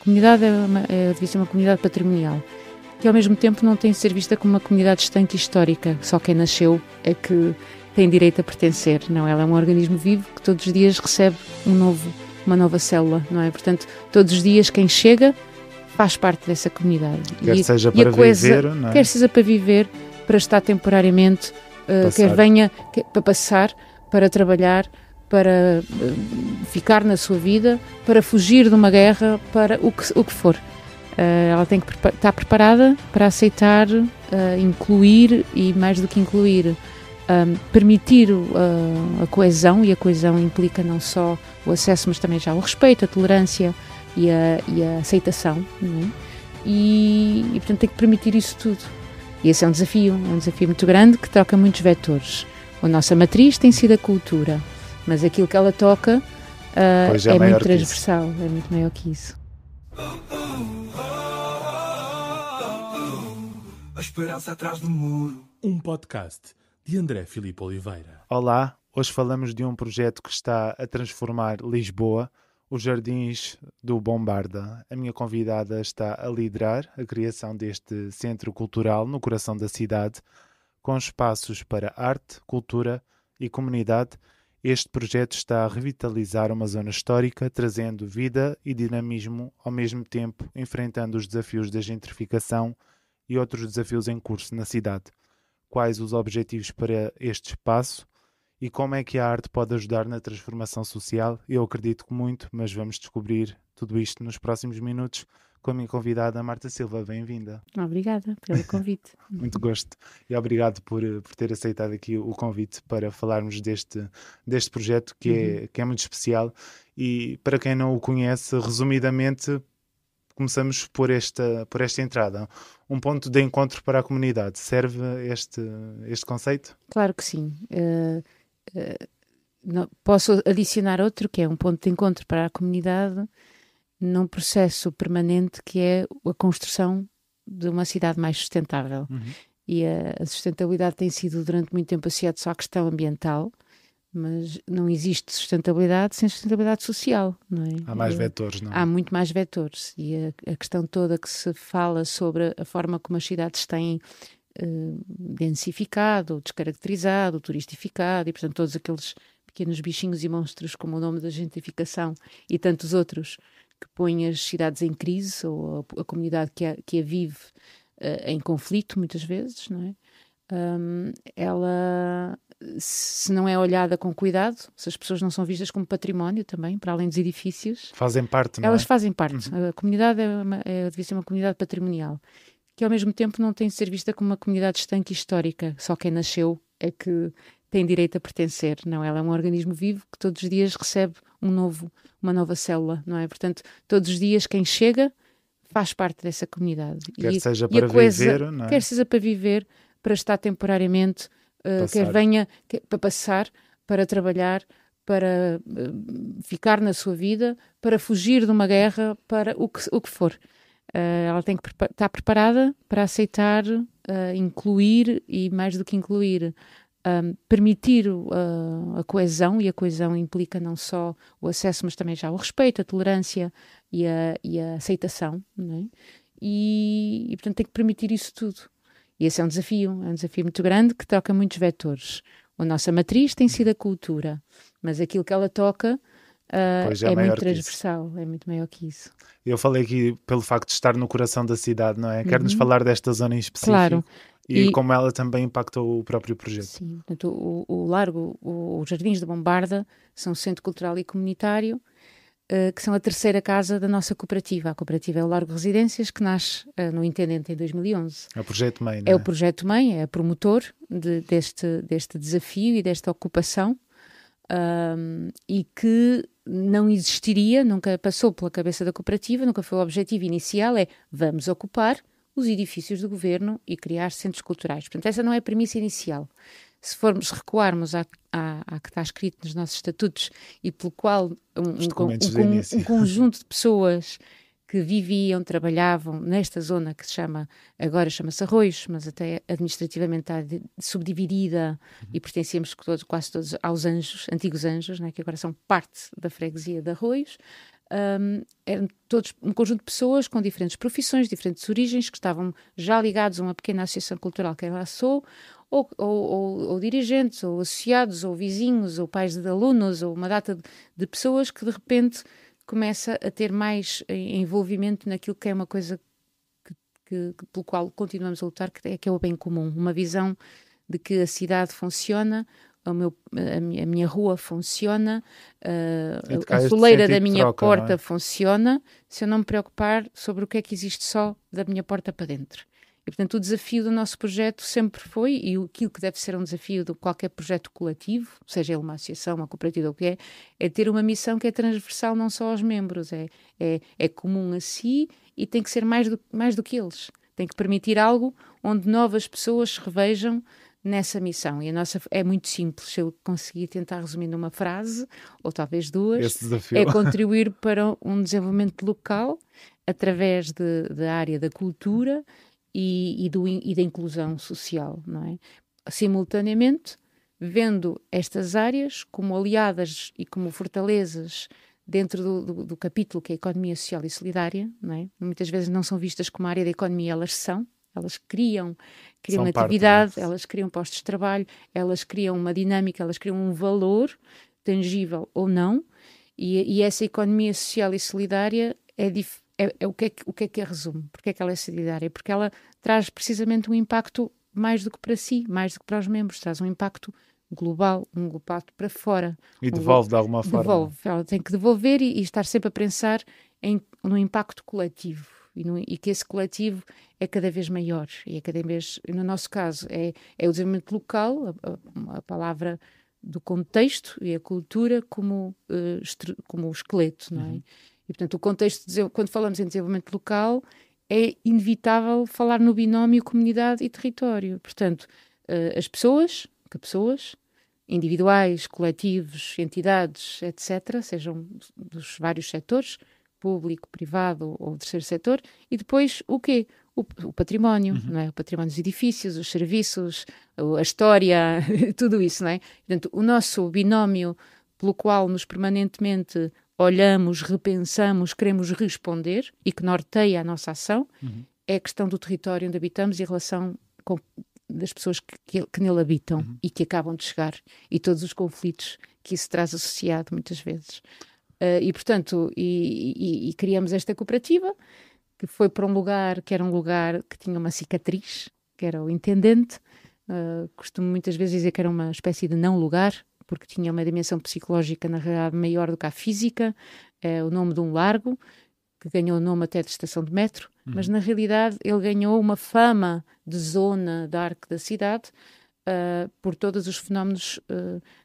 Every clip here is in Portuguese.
comunidade devia ser uma comunidade patrimonial, que ao mesmo tempo não tem de ser vista como uma comunidade estanque histórica. Só quem nasceu é que tem direito a pertencer, não? Ela é um organismo vivo que todos os dias recebe uma nova célula, não é? Portanto, todos os dias quem chega faz parte dessa comunidade. Quer seja para viver, não é? Quer seja para viver, para estar temporariamente, para passar, para trabalhar, para ficar na sua vida, para fugir de uma guerra, para o que for. Ela tem que estar preparada para aceitar, incluir e, mais do que incluir, permitir a coesão, e a coesão implica não só o acesso, mas também já o respeito, a tolerância e a aceitação, não é? E, portanto, tem que permitir isso tudo. E esse é um desafio muito grande que toca muitos vetores. A nossa matriz tem sido a cultura, mas aquilo que ela toca é muito transversal, é muito maior que isso. A esperança atrás do muro. Um podcast de André Filipe Oliveira. Olá, hoje falamos de um projeto que está a transformar Lisboa, os Jardins do Bombarda. A minha convidada está a liderar a criação deste centro cultural no coração da cidade, com espaços para arte, cultura e comunidade. Este projeto está a revitalizar uma zona histórica, trazendo vida e dinamismo, ao mesmo tempo enfrentando os desafios da gentrificação e outros desafios em curso na cidade. Quais os objetivos para este espaço e como é que a arte pode ajudar na transformação social? Eu acredito que muito, mas vamos descobrir tudo isto nos próximos minutos com a minha convidada Marta Silva. Bem-vinda. Obrigada pelo convite. Muito gosto e obrigado por ter aceitado aqui o convite para falarmos deste projeto que é muito especial. E para quem não o conhece, resumidamente, começamos por esta entrada. Um ponto de encontro para a comunidade. Serve este conceito? Claro que sim. Posso adicionar outro, que é um ponto de encontro para a comunidade num processo permanente que é a construção de uma cidade mais sustentável. E a sustentabilidade tem sido durante muito tempo associada só à questão ambiental, mas não existe sustentabilidade sem sustentabilidade social, não é? Há mais vetores, não é? Há muito mais vetores, e a questão toda que se fala sobre a forma como as cidades têm densificado, descaracterizado, turistificado, e portanto todos aqueles pequenos bichinhos e monstros, como o nome da gentrificação e tantos outros, que põem as cidades em crise, ou a comunidade que a vive em conflito muitas vezes, não é? Ela, se não é olhada com cuidado, se as pessoas não são vistas como património também, para além dos edifícios, fazem parte, não é? Elas fazem parte. A comunidade devia ser uma comunidade patrimonial, que ao mesmo tempo não tem de ser vista como uma comunidade estanque histórica. Só quem nasceu é que tem direito a pertencer, não? Ela é um organismo vivo que todos os dias recebe uma nova célula, não é? Portanto, todos os dias quem chega faz parte dessa comunidade. Quer seja para viver, não é? Quer seja para viver, para estar temporariamente, para passar, para trabalhar, para ficar na sua vida, para fugir de uma guerra, para o que for. Ela tem que estar preparada para aceitar, incluir e, mais do que incluir, permitir a coesão, e a coesão implica não só o acesso, mas também já o respeito, a tolerância e a aceitação, não é? E, portanto, tem que permitir isso tudo. E esse é um desafio muito grande que toca muitos vetores. A nossa matriz tem sido a cultura, mas aquilo que ela toca é muito transversal, é muito maior que isso. Eu falei aqui pelo facto de estar no coração da cidade, não é? Quer-nos falar desta zona em específico? Claro. E como ela também impactou o próprio projeto. Sim, portanto, o Largo, os Jardins de Bombarda, são um centro cultural e comunitário, que são a terceira casa da nossa cooperativa. A cooperativa é o Largo Residências, que nasce no Intendente em 2011. É o projeto-mãe, não é? É o projeto-mãe, é promotor deste desafio e desta ocupação, e que não existiria, nunca passou pela cabeça da cooperativa, nunca foi o objetivo inicial, vamos ocupar os edifícios do governo e criar centros culturais. Portanto, essa não é a premissa inicial. Se recuarmos à que está escrito nos nossos estatutos, e pelo qual um conjunto de pessoas que viviam, trabalhavam nesta zona que agora chama-se Arroios, mas até administrativamente está subdividida, e pertencíamos quase todos aos anjos, antigos anjos, né, que agora são parte da freguesia de Arroios. eram todos um conjunto de pessoas com diferentes profissões, diferentes origens, que estavam já ligados a uma pequena associação cultural que lá sou, ou dirigentes, ou associados, ou vizinhos, ou pais de alunos, ou uma data de pessoas que de repente começa a ter mais envolvimento naquilo que é uma coisa pelo qual continuamos a lutar, que é o bem comum, uma visão de que a cidade funciona, a minha rua funciona, a soleira da minha porta funciona, se eu não me preocupar sobre o que é que existe só da minha porta para dentro. E, portanto, o desafio do nosso projeto sempre foi, e aquilo que deve ser um desafio de qualquer projeto coletivo, seja ele uma associação, uma cooperativa, o que é ter uma missão que é transversal não só aos membros, é comum a si e tem que ser mais do que eles. Tem que permitir algo onde novas pessoas se revejam nessa missão. E a nossa é muito simples. Se eu conseguir tentar resumir numa frase, ou talvez duas, é contribuir para um desenvolvimento local através da área da cultura e da inclusão social, não é? Simultaneamente, vendo estas áreas como aliadas e como fortalezas dentro do capítulo que é a economia social e solidária, não é? Muitas vezes não são vistas como área da economia, elas criam atividade, elas criam postos de trabalho, elas criam uma dinâmica, elas criam um valor, tangível ou não, e essa economia social e solidária o que é que a resume? Porque é que ela é solidária? Porque ela traz precisamente um impacto mais do que para si, mais do que para os membros, traz um impacto global, um impacto para fora. E devolve de alguma forma. Ela tem que devolver e estar sempre a pensar no impacto coletivo e que esse coletivo é cada vez maior e é cada vez, no nosso caso, é o desenvolvimento local, a palavra do contexto e a cultura como o esqueleto, não é? E, portanto, o contexto, quando falamos em desenvolvimento local, é inevitável falar no binómio comunidade e território. Portanto, as pessoas, individuais, coletivos, entidades, etc., sejam dos vários setores, público, privado ou terceiro setor, e depois o quê? O património, não é? O património dos edifícios, os serviços, a história, tudo isso, não é? Portanto, o nosso binómio pelo qual nos permanentemente olhamos, repensamos, queremos responder e que norteia a nossa ação, é a questão do território onde habitamos e a relação das pessoas que nele habitam e que acabam de chegar e todos os conflitos que isso traz associado muitas vezes. E, portanto, criamos esta cooperativa que foi para um lugar que era um lugar que tinha uma cicatriz, que era o intendente. Costumo muitas vezes dizer que era uma espécie de não-lugar, porque tinha uma dimensão psicológica, na realidade, maior do que a física. É o nome de um largo, que ganhou o nome até de estação de metro, mas na realidade ele ganhou uma fama de zona dark da cidade por todos os fenómenos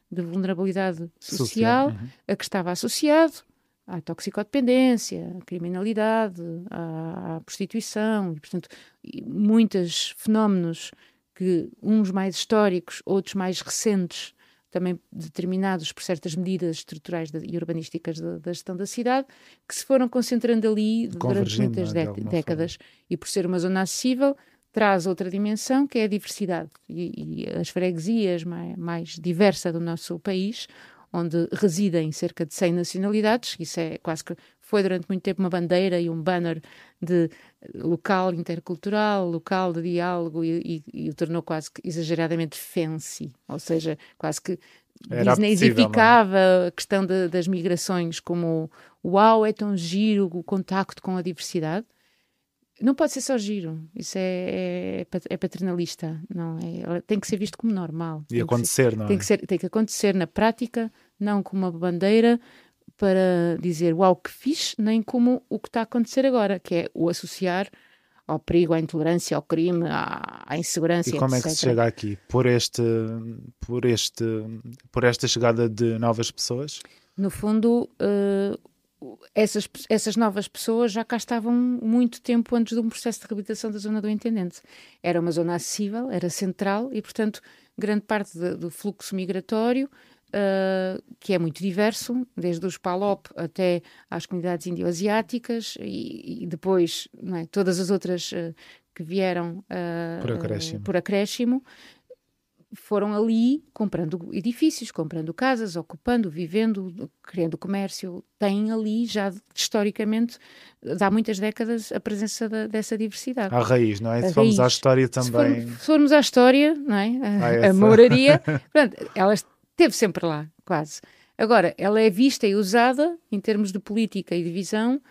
de vulnerabilidade social a que estava associado, à toxicodependência, à criminalidade, à prostituição, e, portanto, muitos fenómenos que uns mais históricos, outros mais recentes, também determinados por certas medidas estruturais e urbanísticas da gestão da cidade, que se foram concentrando ali durante muitas décadas. E por ser uma zona acessível, traz outra dimensão, que é a diversidade. E as freguesias mais diversas do nosso país, onde residem cerca de 100 nacionalidades, isso é quase que foi durante muito tempo uma bandeira e um banner de local intercultural, local de diálogo e o tornou quase que exageradamente fancy, ou seja, quase que disneyzificava a questão das migrações como uau, é tão giro o contacto com a diversidade. Não pode ser só giro, isso é paternalista, não é? Tem que ser visto como normal. E acontecer, não é? Tem que acontecer na prática, não como uma bandeira para dizer uau, que fixe, nem como o que está a acontecer agora, que é o associar ao perigo, à intolerância, ao crime, à insegurança, etc. E como é que se chega aqui? Por esta chegada de novas pessoas? No fundo, essas novas pessoas já cá estavam muito tempo antes de um processo de reabilitação da zona do Intendente. Era uma zona acessível, era central e, portanto, grande parte do fluxo migratório, que é muito diverso, desde os PALOP até às comunidades indio-asiáticas e depois, não é, todas as outras que vieram por acréscimo, foram ali comprando edifícios, comprando casas, ocupando, vivendo, criando comércio. Têm ali já, historicamente, há muitas décadas, a presença dessa diversidade. À raiz, não é? A Se formos raiz. à história também... Se formos à história, não é? A moraria, portanto, ela esteve sempre lá, quase. Agora, ela é vista e usada, em termos de política e de visão,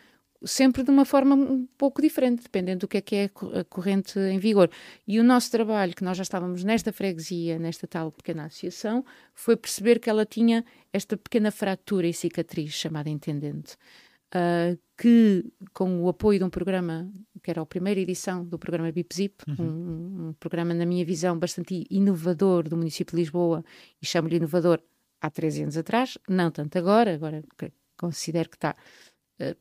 sempre de uma forma um pouco diferente, dependendo do que é a corrente em vigor. E o nosso trabalho, que nós já estávamos nesta freguesia, nesta tal pequena associação, foi perceber que ela tinha esta pequena fratura e cicatriz, chamada Intendente, que, com o apoio de um programa, que era a primeira edição do programa BIP-ZIP, um programa, na minha visão, bastante inovador do município de Lisboa, e chamo-lhe inovador há 13 anos atrás, não tanto agora considero que está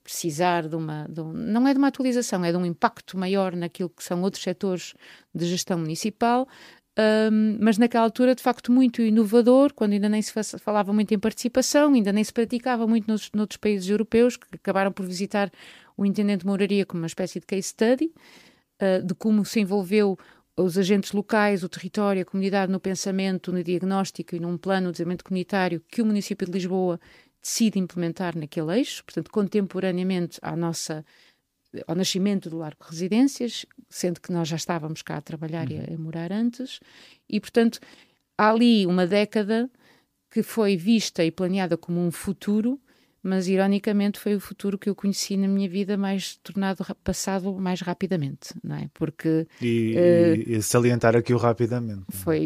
precisar não é de uma atualização, é de um impacto maior naquilo que são outros setores de gestão municipal, mas naquela altura, de facto, muito inovador, quando ainda nem se falava muito em participação, ainda nem se praticava muito noutros países europeus, que acabaram por visitar o Intendente de Moraria como uma espécie de case study, de como se envolveu os agentes locais, o território, a comunidade no pensamento, no diagnóstico e num plano de desenvolvimento comunitário que o município de Lisboa decide implementar naquele eixo, portanto, contemporaneamente ao nascimento do Largo Residências, sendo que nós já estávamos cá a trabalhar e a morar antes, e, portanto, há ali uma década que foi vista e planeada como um futuro, mas, ironicamente, foi o futuro que eu conheci na minha vida passado mais rapidamente, não é? Porque... E salientar aqui o rapidamente.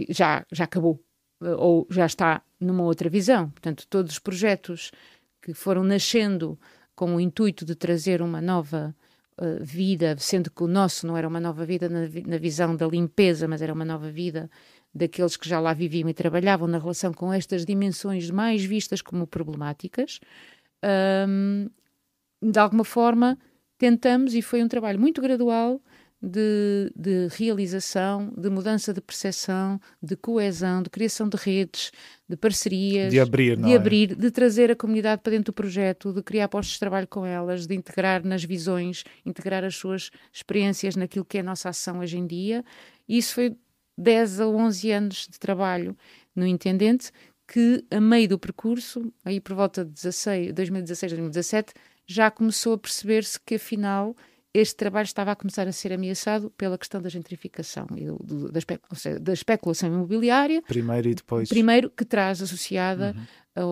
Já acabou. Ou já está numa outra visão. Portanto, todos os projetos que foram nascendo com o intuito de trazer uma nova vida, sendo que o nosso não era uma nova vida na visão da limpeza, mas era uma nova vida daqueles que já lá viviam e trabalhavam na relação com estas dimensões mais vistas como problemáticas, de alguma forma tentamos, e foi um trabalho muito gradual, de realização, de mudança de percepção, de coesão, de criação de redes, de parcerias, de abrir, de trazer a comunidade para dentro do projeto, de criar postos de trabalho com elas, de integrar nas visões, integrar as suas experiências naquilo que é a nossa ação hoje em dia. E isso foi 10 a 11 anos de trabalho no Intendente, que a meio do percurso, aí por volta de 2016, 2017, já começou a perceber-se que afinal este trabalho estava a começar a ser ameaçado pela questão da gentrificação e da especulação imobiliária. Primeiro e depois. Primeiro, que traz associada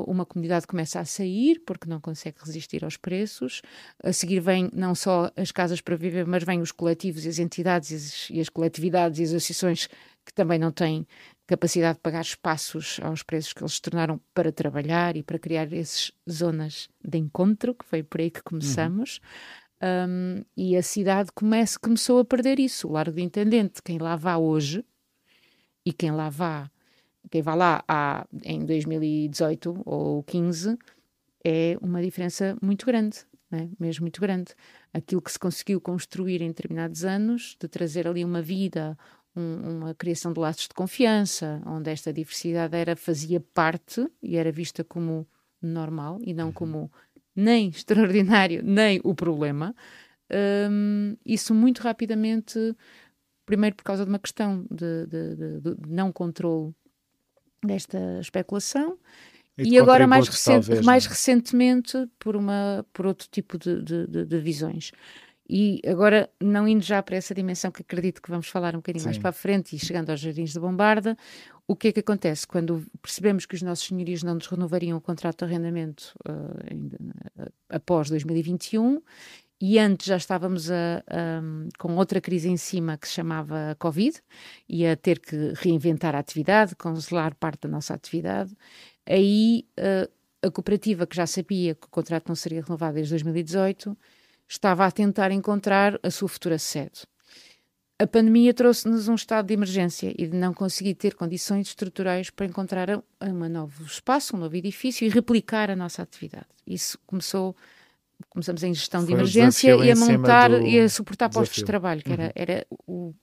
uma comunidade que começa a sair porque não consegue resistir aos preços. A seguir vem não só as casas para viver, mas vêm os coletivos e as entidades e as coletividades e as associações que também não têm capacidade de pagar espaços aos preços que eles se tornaram para trabalhar e para criar essas zonas de encontro, que foi por aí que começamos. E a cidade começou a perder isso. O Largo do Intendente, quem lá vá hoje e quem vá lá em 2018 ou 15, é uma diferença muito grande, né? Mesmo muito grande. Aquilo que se conseguiu construir em determinados anos, de trazer ali uma vida, uma criação de laços de confiança, onde esta diversidade fazia parte e era vista como normal e não como nem extraordinário, nem o problema. Isso muito rapidamente, primeiro por causa de uma questão de não controle desta especulação, e agora mais recentemente por outro tipo de visões. E agora, não indo já para essa dimensão que acredito que vamos falar um bocadinho mais para a frente e chegando aos Jardins de Bombarda, o que é que acontece? Quando percebemos que os nossos senhorios não nos renovariam o contrato de arrendamento após 2021, e antes já estávamos com outra crise em cima que se chamava Covid, e a ter que reinventar a atividade, congelar parte da nossa atividade, aí a cooperativa, que já sabia que o contrato não seria renovado desde 2018, estava a tentar encontrar a sua futura sede. A pandemia trouxe-nos um estado de emergência e de não conseguir ter condições estruturais para encontrar um novo espaço, um novo edifício e replicar a nossa atividade. Isso começamos em gestão de emergência e a montar e a suportar postos de trabalho, que era o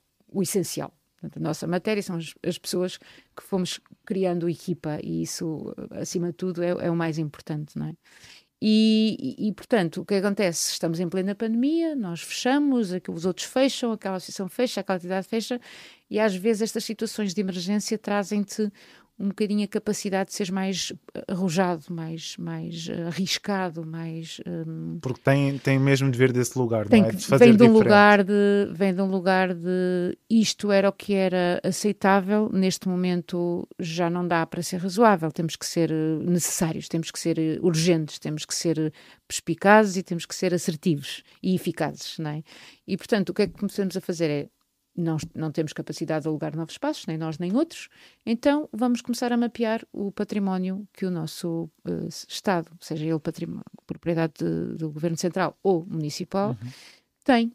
essencial. Portanto, a nossa matéria são as pessoas que fomos criando equipa, e isso, acima de tudo, é o mais importante, não é? Portanto, o que acontece? Estamos em plena pandemia, nós fechamos, os outros fecham, aquela associação fecha, aquela atividade fecha, e às vezes estas situações de emergência trazem-te um bocadinho a capacidade de seres mais arrojado, mais arriscado, mais... Porque tem mesmo de vir desse lugar, não é? De fazer vem de um lugar de isto era o que era aceitável, neste momento já não dá para ser razoável, temos que ser necessários, temos que ser urgentes, temos que ser perspicazes e temos que ser assertivos e eficazes, não é? E, portanto, o que é que começamos a fazer é não temos capacidade de alugar novos espaços, nem nós nem outros, então vamos começar a mapear o património que o nosso Estado, seja ele propriedade do Governo Central ou Municipal, tem,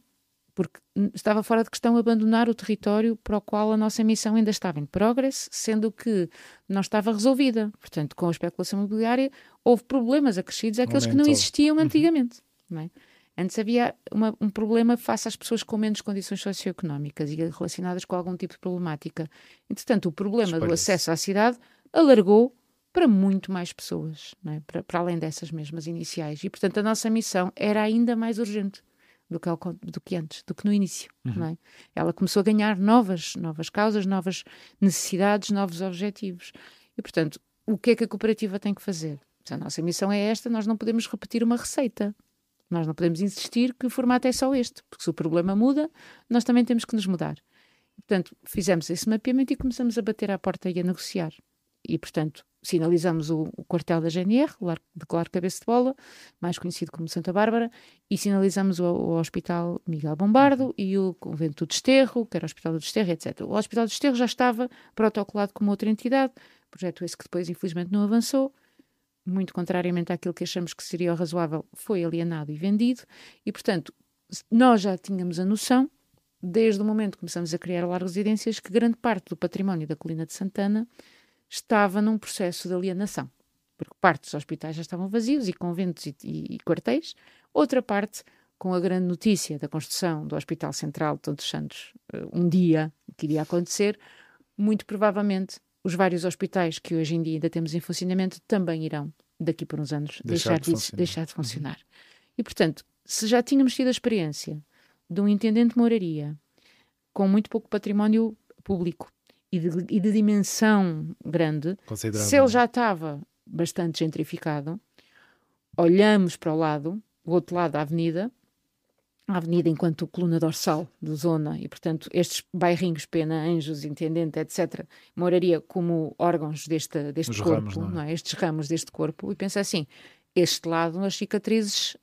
porque estava fora de questão abandonar o território para o qual a nossa missão ainda estava em progresso, sendo que não estava resolvida. Portanto, com a especulação imobiliária, houve problemas acrescidos àqueles que não existiam antigamente, não é? Antes havia um problema face às pessoas com menos condições socioeconómicas e relacionadas com algum tipo de problemática. Entretanto, o problema do acesso à cidade alargou para muito mais pessoas, não é? para além dessas mesmas iniciais. E, portanto, a nossa missão era ainda mais urgente do que antes, do que no início. Não é? Ela começou a ganhar novas causas, novas necessidades, novos objetivos. E, portanto, o que é que a cooperativa tem que fazer? Se a nossa missão é esta, nós não podemos repetir uma receita. Nós não podemos insistir que o formato é só este, porque se o problema muda, nós também temos que nos mudar. Portanto, fizemos esse mapeamento e começamos a bater à porta e a negociar. E, portanto, sinalizamos o quartel da GNR, de Claro Cabeça de Bola, mais conhecido como Santa Bárbara, e sinalizamos o Hospital Miguel Bombardo e o Convento do Desterro, que era o Hospital do Desterro, etc. O Hospital do Desterro já estava protocolado como outra entidade, projeto esse que depois, infelizmente, não avançou. Muito contrariamente àquilo que achamos que seria o razoável, foi alienado e vendido, e, portanto, nós já tínhamos a noção, desde o momento que começamos a criar lá residências, que grande parte do património da Colina de Santana estava num processo de alienação, porque parte dos hospitais já estavam vazios, e conventos e quartéis, outra parte, com a grande notícia da construção do Hospital Central de Todos os Santos, um dia que iria acontecer, muito provavelmente os vários hospitais que hoje em dia ainda temos em funcionamento também irão, daqui por uns anos, deixar de funcionar. E, portanto, se já tínhamos tido a experiência de um intendente de moraria com muito pouco património público e de dimensão grande, se ele já estava bastante gentrificado, olhamos para o outro lado da avenida, a avenida enquanto coluna dorsal da zona, e, portanto, estes bairrinhos, Pena, Anjos, Intendente, etc., moraria como órgãos deste corpo, ramos, não é? Estes ramos deste corpo, e pensa assim, este lado, as cicatrizes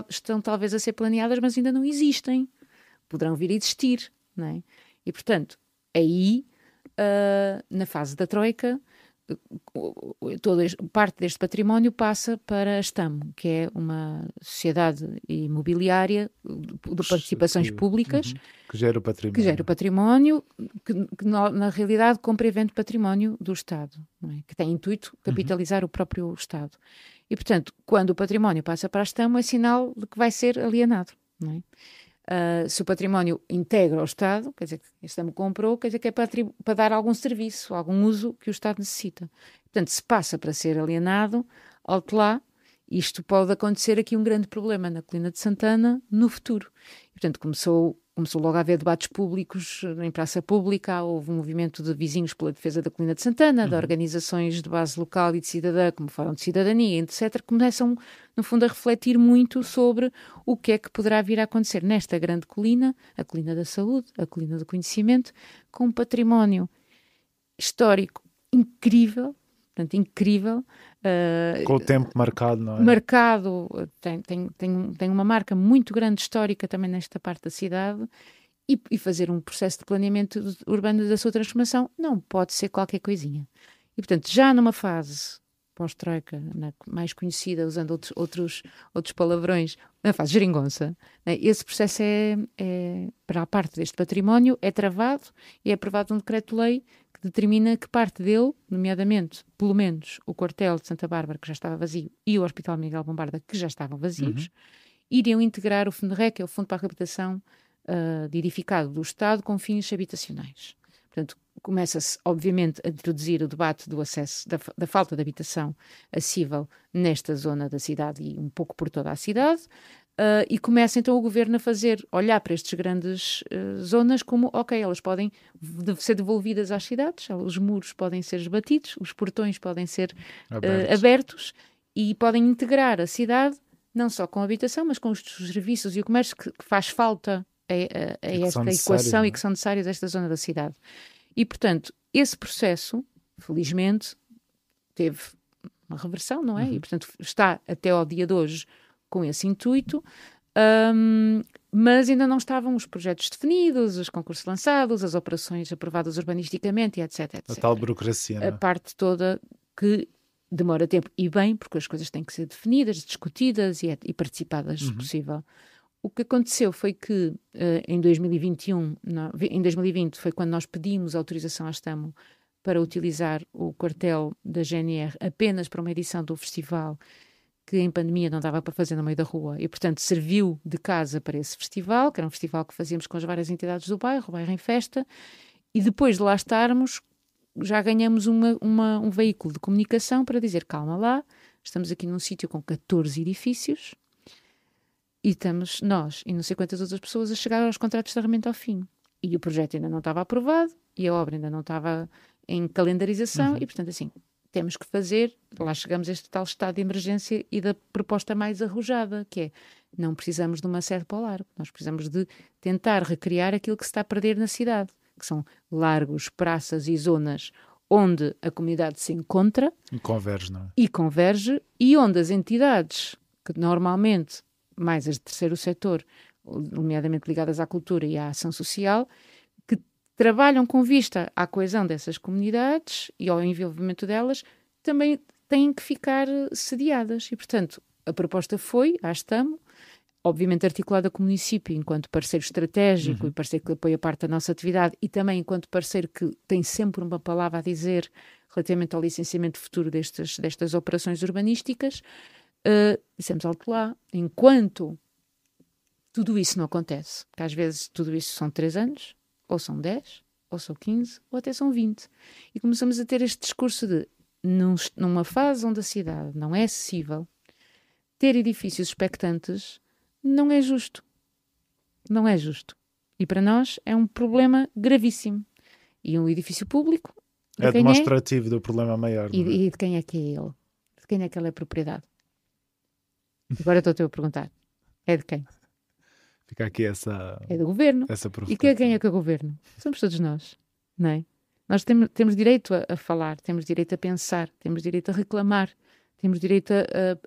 estão talvez a ser planeadas, mas ainda não existem, poderão vir a existir, não é? E, portanto, aí, na fase da Troika, parte deste património passa para a STAM, que é uma sociedade imobiliária de participações públicas que gera o património, que na realidade compra e vende património do Estado, não é? Que tem intuito capitalizar o próprio Estado. E, portanto, quando o património passa para a STAM, é sinal de que vai ser alienado, não é? Se o património integra o Estado, quer dizer que o Estado comprou, quer dizer que é para dar algum serviço, algum uso que o Estado necessita. Portanto, se passa para ser alienado, alto lá, isto pode acontecer aqui um grande problema na Colina de Santana no futuro. E, portanto, começou logo a haver debates públicos em praça pública, houve um movimento de vizinhos pela defesa da Colina de Santana, de organizações de base local e de cidadã, como Fórum de Cidadania, etc., começam, no fundo, a refletir muito sobre o que é que poderá vir a acontecer nesta grande colina, a Colina da Saúde, a Colina do Conhecimento, com um património histórico incrível, portanto, incrível. Com o tempo marcado, não é? Marcado, tem uma marca muito grande histórica também nesta parte da cidade, e fazer um processo de planeamento urbano da sua transformação não pode ser qualquer coisinha. E, portanto, já numa fase pós-troika, mais conhecida, usando outros palavrões, na fase geringonça, né, esse processo para a parte deste património, é travado e é aprovado um decreto-lei que determina que parte dele, nomeadamente, pelo menos, o quartel de Santa Bárbara, que já estava vazio, e o Hospital Miguel Bombarda, que já estavam vazios, iriam integrar o FNDREC, que é o Fundo para a Reabilitação de Edificado do Estado, com fins habitacionais. Portanto, começa-se, obviamente, a introduzir o debate do acesso, da falta de habitação acessível nesta zona da cidade e um pouco por toda a cidade. E começa então o governo a olhar para estas grandes zonas como, ok, elas podem ser devolvidas às cidades, os muros podem ser esbatidos, os portões podem ser abertos e podem integrar a cidade, não só com a habitação, mas com os serviços e o comércio que faz falta a esta equação e que são necessários a esta zona da cidade. E, portanto, esse processo, felizmente, teve uma reversão, não é? E, portanto, está até ao dia de hoje com esse intuito, mas ainda não estavam os projetos definidos, os concursos lançados, as operações aprovadas urbanisticamente, etc, etc. A tal burocracia, não é? A parte toda que demora tempo, e bem, porque as coisas têm que ser definidas, discutidas e participadas, se possível. O que aconteceu foi que em 2020 foi quando nós pedimos autorização à Astamo para utilizar o quartel da GNR apenas para uma edição do festival que em pandemia não dava para fazer no meio da rua e, portanto, serviu de casa para esse festival, que era um festival que fazíamos com as várias entidades do bairro, o Bairro em Festa, e depois de lá estarmos, já ganhamos um veículo de comunicação para dizer, calma lá, estamos aqui num sítio com 14 edifícios e estamos nós e não sei quantas outras pessoas a chegar aos contratos de arrendamento ao fim. E o projeto ainda não estava aprovado e a obra ainda não estava em calendarização e, portanto, assim, temos que fazer, lá chegamos a este tal estado de emergência e da proposta mais arrojada, que é, não precisamos de uma sede para o largo, nós precisamos de tentar recriar aquilo que se está a perder na cidade, que são largos, praças e zonas onde a comunidade se encontra e converge, não é? E onde as entidades, que normalmente, mais as de terceiro setor, nomeadamente ligadas à cultura e à ação social, que trabalham com vista à coesão dessas comunidades e ao envolvimento delas, também têm que ficar sediadas. E, portanto, a proposta foi, à Astamo, obviamente articulada com o município enquanto parceiro estratégico e parceiro que apoia parte da nossa atividade e também enquanto parceiro que tem sempre uma palavra a dizer relativamente ao licenciamento futuro destas operações urbanísticas, dissemos alto lá, enquanto tudo isso não acontece, porque às vezes tudo isso são 3 anos, ou são 10, ou são 15, ou até são 20. E começamos a ter este discurso de, numa fase onde a cidade não é acessível, ter edifícios expectantes não é justo. Não é justo. E para nós é um problema gravíssimo. E um edifício público... É demonstrativo do problema maior. E de quem é que é ele? De quem é que ele é propriedade? Agora estou-te a perguntar. É de quem? Fica aqui essa... É do governo. E quem é que é o governo? Somos todos nós, não é? Nós temos direito a falar, temos direito a pensar, temos direito a reclamar, temos direito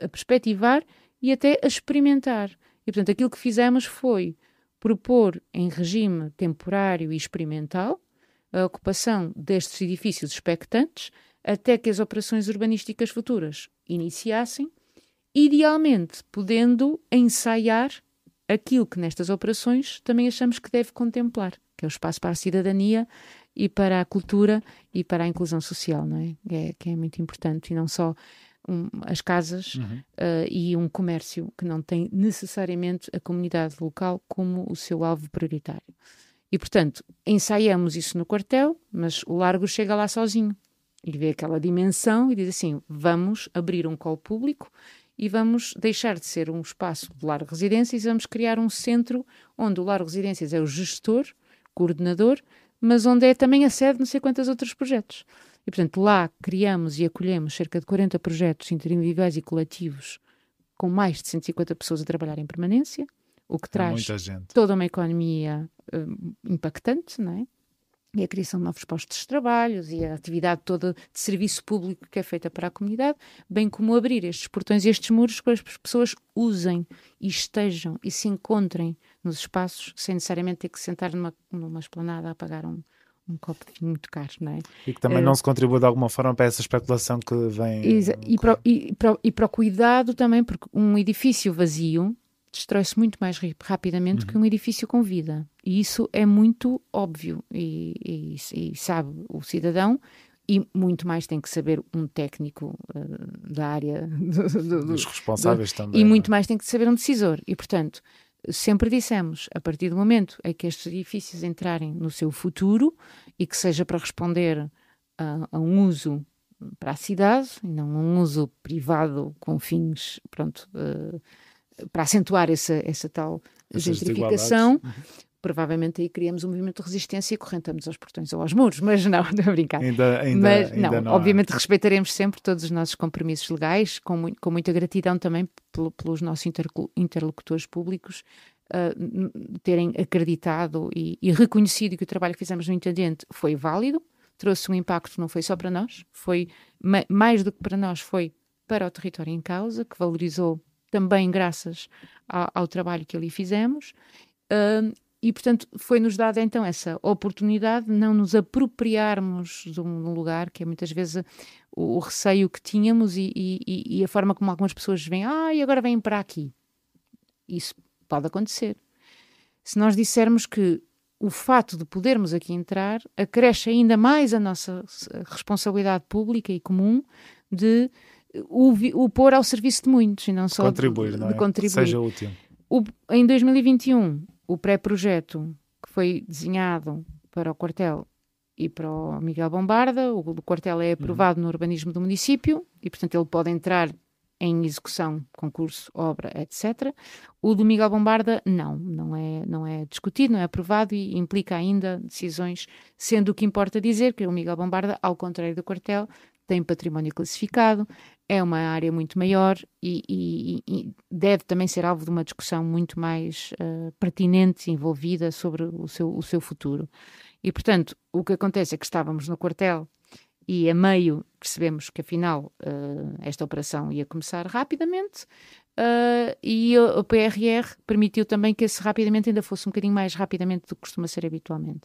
a perspectivar e até a experimentar. E, portanto, aquilo que fizemos foi propor em regime temporário e experimental a ocupação destes edifícios expectantes até que as operações urbanísticas futuras iniciassem, idealmente podendo ensaiar aquilo que nestas operações também achamos que deve contemplar, que é o espaço para a cidadania e para a cultura e para a inclusão social, não é? Que é muito importante, e não só as casas e um comércio que não tem necessariamente a comunidade local como o seu alvo prioritário. E, portanto, ensaiamos isso no quartel, mas o largo chega lá sozinho e vê aquela dimensão e diz assim, vamos abrir um colo público e vamos deixar de ser um espaço de Largo Residências e vamos criar um centro onde o Largo Residências é o gestor, coordenador, mas onde é também a sede de não sei quantos outros projetos. E, portanto, lá criamos e acolhemos cerca de 40 projetos individuais e coletivos com mais de 150 pessoas a trabalhar em permanência, o que traz toda uma economia impactante, não é? E a criação de novos postos de trabalho e a atividade toda de serviço público que é feita para a comunidade, bem como abrir estes portões e estes muros para as pessoas usem e estejam e se encontrem nos espaços sem necessariamente ter que sentar numa esplanada a pagar um copo de vinho muito caro, não é? E que também não se contribui de alguma forma para essa especulação que vem... E para o cuidado também, porque um edifício vazio destrói-se muito mais rapidamente que um edifício com vida. E isso é muito óbvio e sabe o cidadão, e muito mais tem que saber um técnico da área... dos responsáveis também. E muito mais tem que saber um decisor. E, portanto, sempre dissemos, a partir do momento em que estes edifícios entrarem no seu futuro e que seja para responder a um uso para a cidade e não um uso privado com fins, pronto, para acentuar essa tal gentrificação, provavelmente aí criamos um movimento de resistência e correntamos aos portões ou aos muros, mas não, estou a brincar. Mas não, obviamente respeitaremos sempre todos os nossos compromissos legais, com muita gratidão também pelos nossos interlocutores públicos terem acreditado e reconhecido que o trabalho que fizemos no Intendente foi válido, trouxe um impacto, não foi só para nós, foi mais do que para nós, foi para o território em causa, que valorizou também graças ao trabalho que ali fizemos, e portanto foi-nos dada então essa oportunidade de não nos apropriarmos de um lugar que é muitas vezes o receio que tínhamos e a forma como algumas pessoas vêm, e agora vêm para aqui. Isso pode acontecer. Se nós dissermos que o fato de podermos aqui entrar acresce ainda mais a nossa responsabilidade pública e comum de o pôr ao serviço de muitos e não só contribuir, de contribuir. Seja útil. Em 2021, o pré-projeto que foi desenhado para o quartel e para o Miguel Bombarda, o do quartel é aprovado no urbanismo do município e, portanto, ele pode entrar em execução, concurso, obra, etc. O do Miguel Bombarda, não é discutido, não é aprovado e implica ainda decisões, sendo o que importa dizer que o Miguel Bombarda, ao contrário do quartel, tem património classificado, é uma área muito maior e deve também ser alvo de uma discussão muito mais pertinente, envolvida sobre o seu futuro. E, portanto, o que acontece é que estávamos no quartel e a meio percebemos que afinal esta operação ia começar rapidamente e o PRR permitiu também que esse rapidamente ainda fosse um bocadinho mais rapidamente do que costuma ser habitualmente.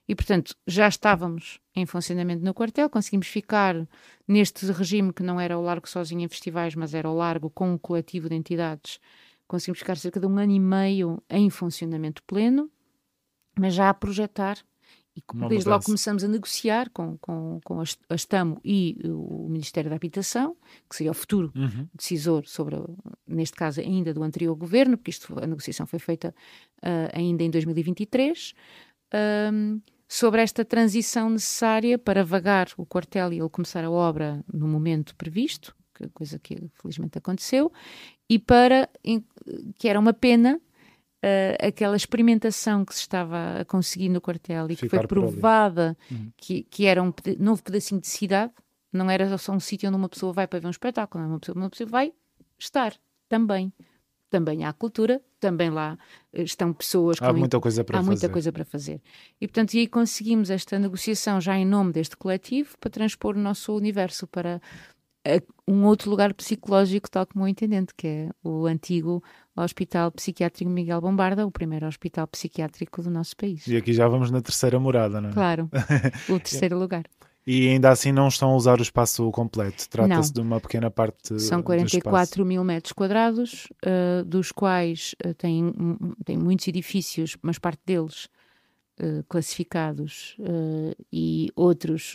E portanto já estávamos em funcionamento no quartel, conseguimos ficar neste regime que não era o Largo sozinho em festivais, mas era o Largo com um coletivo de entidades, conseguimos ficar cerca de 1 ano e meio em funcionamento pleno, mas já a projetar. E desde logo começamos a negociar com a Stamo e o Ministério da Habitação, que seria o futuro decisor sobre, neste caso, ainda do anterior governo, porque a negociação foi feita ainda em 2023, sobre esta transição necessária para vagar o quartel e ele começar a obra no momento previsto, coisa que felizmente aconteceu, e que era uma pena aquela experimentação que se estava a conseguir no quartel e que foi provada que era um novo pedacinho de cidade, não era só um sítio onde uma pessoa vai para ver um espetáculo, não, uma pessoa vai estar também há cultura, também lá estão pessoas há muita coisa para fazer. E portanto aí conseguimos esta negociação já em nome deste coletivo para transpor o nosso universo para um outro lugar psicológico, tal como o Intendente, que é o antigo Hospital Psiquiátrico Miguel Bombarda, o primeiro hospital psiquiátrico do nosso país. E aqui já vamos na terceira morada, não é? Claro, o terceiro lugar. E ainda assim não estão a usar o espaço completo, trata-se de uma pequena parte. São 44 mil metros quadrados, dos quais tem muitos edifícios, mas parte deles classificados e outros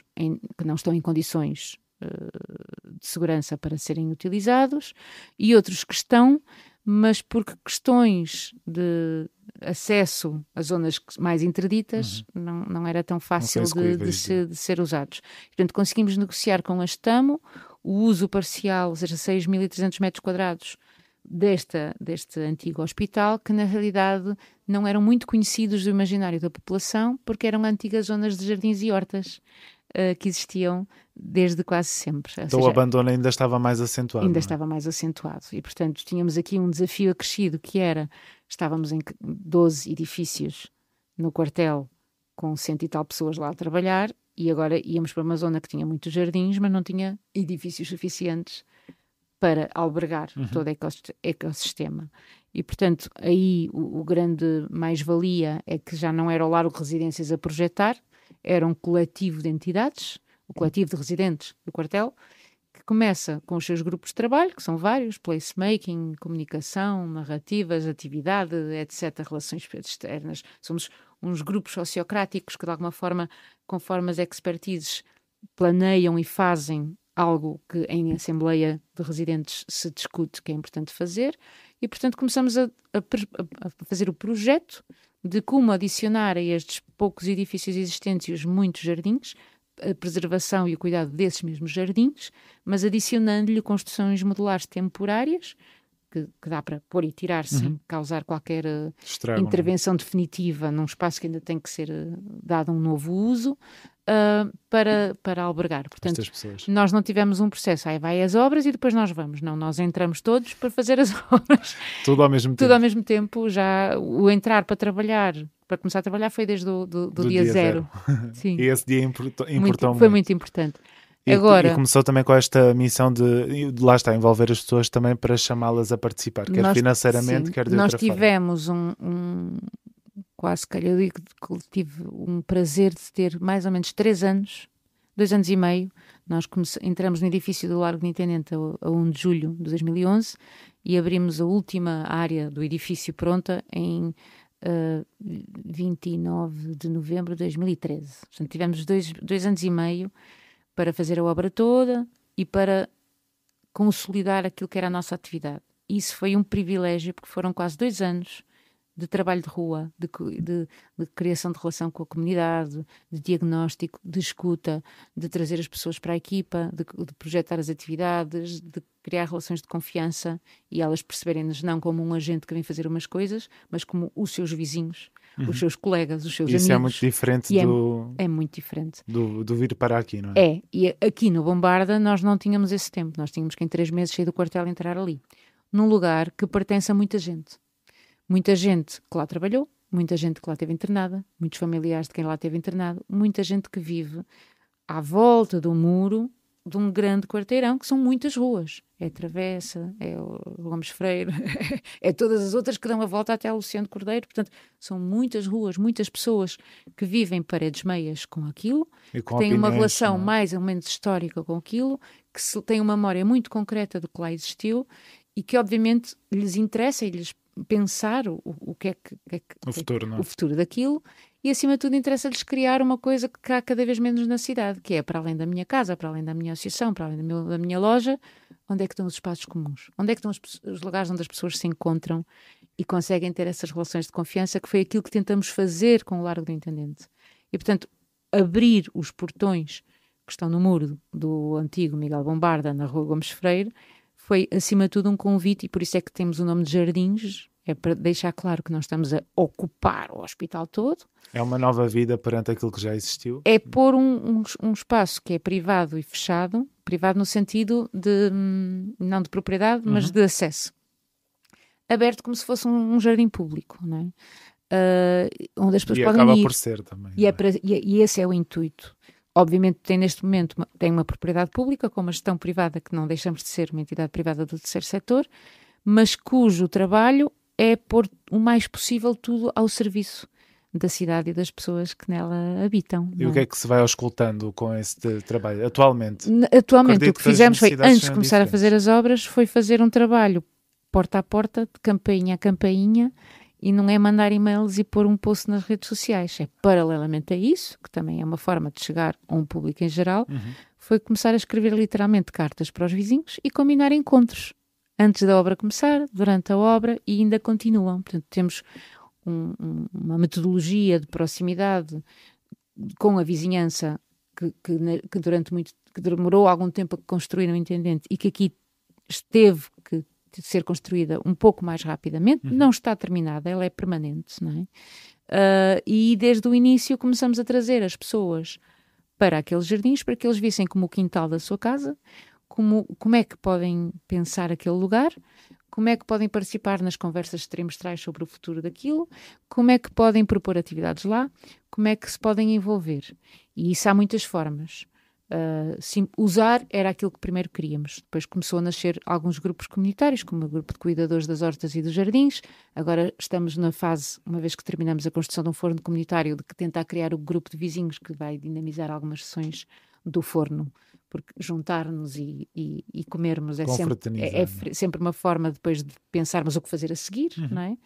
que não estão em condições de segurança para serem utilizados e outros que estão, mas por questões de acesso a zonas mais interditas não era tão fácil de ser usados. Portanto, conseguimos negociar com a Stamo o uso parcial, ou seja, 6.300 metros quadrados deste antigo hospital, que na realidade não eram muito conhecidos do imaginário da população, porque eram antigas zonas de jardins e hortas que existiam desde quase sempre. Então o abandono ainda estava mais acentuado. Ainda estava mais acentuado. E, portanto, tínhamos aqui um desafio acrescido, que era, estávamos em 12 edifícios no quartel, com 100 e tal pessoas lá a trabalhar, e agora íamos para uma zona que tinha muitos jardins, mas não tinha edifícios suficientes para albergar todo o ecossistema. E, portanto, aí o grande mais-valia é que já não era o Largo de Residências a projetar, era um coletivo de entidades, o coletivo de residentes do quartel, que começa com os seus grupos de trabalho, que são vários, placemaking, comunicação, narrativas, atividade, etc., relações externas. Somos uns grupos sociocráticos que, de alguma forma, conforme as expertises, planeiam e fazem algo que em Assembleia de Residentes se discute que é importante fazer, e portanto começamos a fazer o projeto de como adicionar a estes poucos edifícios existentes e os muitos jardins, a preservação e o cuidado desses mesmos jardins, mas adicionando-lhe construções modulares temporárias, que dá para pôr e tirar sem causar qualquer intervenção definitiva num espaço que ainda tem que ser dado um novo uso, para albergar. Portanto, nós não tivemos um processo, aí vai as obras e depois nós vamos. Não, nós entramos todos para fazer as obras. Tudo ao mesmo tempo. Tudo ao mesmo tempo. Já o entrar para trabalhar, para começar a trabalhar, foi desde do dia zero. Sim. E esse dia importou muito. Foi muito importante. E começou também com esta missão de lá está, envolver as pessoas também para chamá-las a participar, quer financeiramente, quer de outra forma. Nós tivemos quase que eu digo que tive um prazer de ter mais ou menos 2 anos e meio. Nós entramos no edifício do Largo do Intendente a 1 de julho de 2011 e abrimos a última área do edifício pronta em 29 de novembro de 2013. Portanto, tivemos 2 anos e meio para fazer a obra toda e para consolidar aquilo que era a nossa atividade. Isso foi um privilégio, porque foram quase 2 anos de trabalho de rua, de criação de relação com a comunidade, de diagnóstico, de escuta, de trazer as pessoas para a equipa, de projetar as atividades, de criar relações de confiança e elas perceberem-nos não como um agente que vem fazer umas coisas, mas como os seus vizinhos, os seus colegas, os seus amigos. Isso é muito diferente é muito diferente. Do vir para aqui, não é? E aqui no Bombarda nós não tínhamos esse tempo, nós tínhamos que em 3 meses sair do quartel e entrar ali, num lugar que pertence a muita gente. Muita gente que lá trabalhou, muita gente que lá esteve internada, muitos familiares de quem lá esteve internado, muita gente que vive à volta do muro de um grande quarteirão, que são muitas ruas. É a Travessa, é o Gomes Freire, é todas as outras que dão a volta até a Luciano Cordeiro. Portanto, são muitas ruas, muitas pessoas que vivem paredes meias com aquilo, que têm uma relação mais ou menos histórica com aquilo, que têm uma memória muito concreta do que lá existiu e que obviamente lhes interessa e lhes pensar o que é que o futuro, não é? O futuro daquilo, e acima de tudo interessa-lhes criar uma coisa que há cada vez menos na cidade, que é para além da minha casa, para além da minha associação, para além da minha loja, onde é que estão os espaços comuns? Onde é que estão os lugares onde as pessoas se encontram e conseguem ter essas relações de confiança, que foi aquilo que tentamos fazer com o Largo do Intendente. E, portanto, abrir os portões que estão no muro do antigo Miguel Bombarda, na Rua Gomes Freire, foi, acima de tudo, um convite, e por isso é que temos o nome de Jardins, é para deixar claro que nós estamos a ocupar o hospital todo. É uma nova vida perante aquilo que já existiu. É pôr um espaço que é privado e fechado, privado no sentido de, não de propriedade, mas de acesso. Aberto como se fosse um jardim público, não é? Onde as pessoas podem ir. E acaba por ser também. E esse é o intuito. Obviamente neste momento tem uma propriedade pública com uma gestão privada, que não deixamos de ser uma entidade privada do terceiro setor, mas cujo trabalho é pôr o mais possível tudo ao serviço da cidade e das pessoas que nela habitam. E o que é que se vai auscultando com esse trabalho atualmente? Atualmente o que fizemos foi, antes de começar a fazer as obras, foi fazer um trabalho porta a porta, de campainha a campainha, e não é mandar e-mails e pôr um post nas redes sociais. É paralelamente a isso, que também é uma forma de chegar a um público em geral, foi começar a escrever literalmente cartas para os vizinhos e combinar encontros. Antes da obra começar, durante a obra, e ainda continuam. Portanto, temos uma metodologia de proximidade com a vizinhança que durante que demorou algum tempo a construir no Intendente e que aqui esteve que ser construída um pouco mais rapidamente. Não está terminada, ela é permanente, não é? E desde o início começamos a trazer as pessoas para aqueles jardins, para que eles vissem como o quintal da sua casa, como é que podem pensar aquele lugar, como é que podem participar nas conversas trimestrais sobre o futuro daquilo, como é que podem propor atividades lá, como é que se podem envolver. E isso há muitas formas. Usar era aquilo que primeiro queríamos. Depois começou a nascer alguns grupos comunitários, como o grupo de cuidadores das hortas e dos jardins. Agora estamos na fase, uma vez que terminamos a construção de um forno comunitário, de tentar criar o grupo de vizinhos que vai dinamizar algumas sessões do forno, porque juntar-nos e comermos é sempre uma forma depois de pensarmos o que fazer a seguir, não é?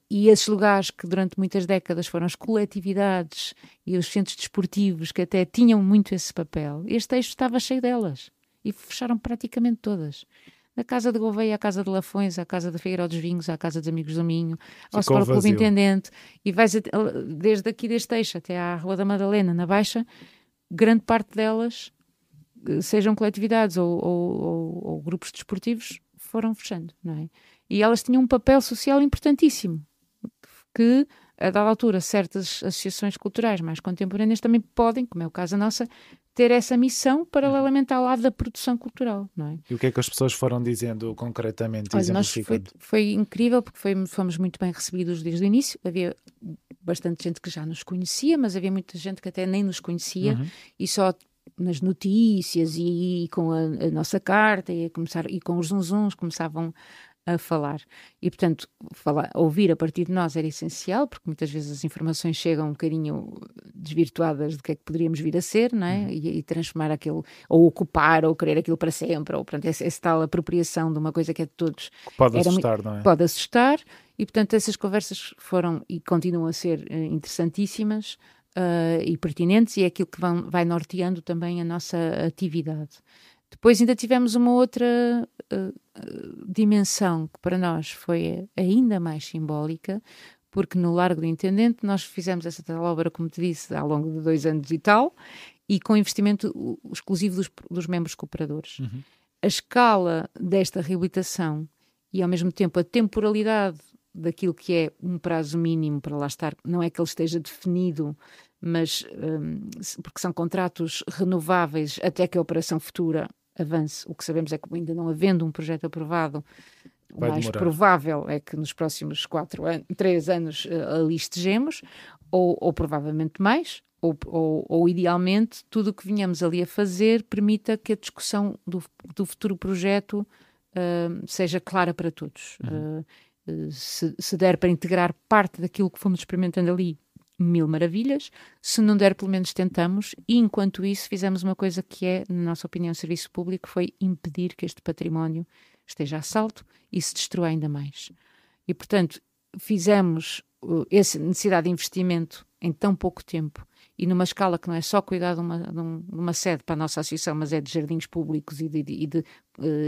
E esses lugares que durante muitas décadas foram as coletividades e os centros desportivos que até tinham muito esse papel, este eixo estava cheio delas e fecharam praticamente todas. Da Casa de Gouveia à Casa de Lafões, à Casa da Figueira dos Vinhos, à Casa dos Amigos do Minho, ao Sport Clube Intendente, e vais desde aqui deste eixo até à Rua da Madalena, na Baixa, grande parte delas, sejam coletividades ou grupos desportivos, foram fechando, não é? E elas tinham um papel social importantíssimo, que, a dada altura, certas associações culturais mais contemporâneas também podem, como é o caso da nossa, ter essa missão paralelamente ao lado da produção cultural, não é? E o que é que as pessoas foram dizendo concretamente? Olha, foi incrível, porque fomos muito bem recebidos desde o início. Havia bastante gente que já nos conhecia, mas havia muita gente que até nem nos conhecia, e só nas notícias e com a nossa carta e com os zunzuns começavam a falar. E, portanto, ouvir a partir de nós era essencial, porque muitas vezes as informações chegam um bocadinho desvirtuadas do que é que poderíamos vir a ser, não é? E transformar aquilo, ou ocupar, ou querer aquilo para sempre, ou, portanto, essa tal apropriação de uma coisa que é de todos. Pode assustar, não é? Pode assustar, e, portanto, essas conversas foram e continuam a ser interessantíssimas e pertinentes, e é aquilo que vai norteando também a nossa atividade. Depois ainda tivemos uma outra dimensão que para nós foi ainda mais simbólica, porque no Largo do Intendente nós fizemos essa tal obra, como te disse, ao longo de 2 anos e tal, e com investimento exclusivo dos membros cooperadores. A escala desta reabilitação e ao mesmo tempo a temporalidade daquilo que é um prazo mínimo para lá estar, não é que ele esteja definido, mas porque são contratos renováveis até que a operação futura avance. O que sabemos é que, ainda não havendo um projeto aprovado, o mais provável é que nos próximos 3 anos ali estejamos, ou provavelmente mais, ou idealmente tudo o que venhamos ali a fazer permita que a discussão do futuro projeto seja clara para todos. Se der para integrar parte daquilo que fomos experimentando ali, 1000 maravilhas. Se não der, pelo menos tentamos, e enquanto isso fizemos uma coisa que é, na nossa opinião, serviço público, foi impedir que este património esteja a salto e se destrua ainda mais. E, portanto, fizemos essa necessidade de investimento em tão pouco tempo e numa escala que não é só cuidar de uma sede para a nossa associação, mas é de jardins públicos e de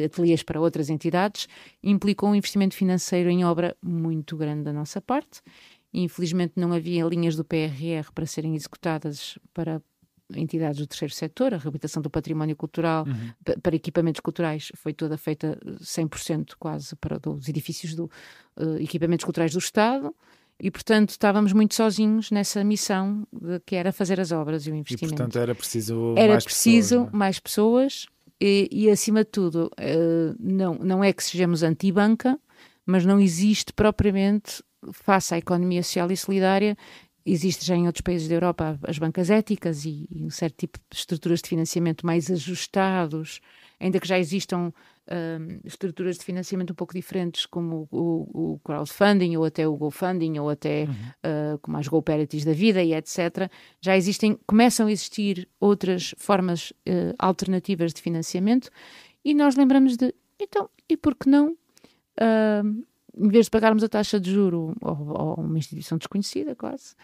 ateliês para outras entidades, implicou um investimento financeiro em obra muito grande da nossa parte. Infelizmente não havia linhas do PRR para serem executadas para entidades do terceiro setor. A reabilitação do património cultural para equipamentos culturais foi toda feita 100% quase para os edifícios equipamentos culturais do Estado, e portanto estávamos muito sozinhos nessa missão que era fazer as obras e o investimento. E portanto era preciso mais pessoas e acima de tudo não é que sejamos anti-banca, mas não existe propriamente, face à economia social e solidária, existe já em outros países da Europa as bancas éticas e um certo tipo de estruturas de financiamento mais ajustados, ainda que já existam estruturas de financiamento um pouco diferentes, como o crowdfunding, ou até o GoFunding, ou até como as GoParities da vida e etc. Já começam a existir outras formas alternativas de financiamento, e nós lembramos então, e por que não, em vez de pagarmos a taxa de juro ou uma instituição desconhecida quase,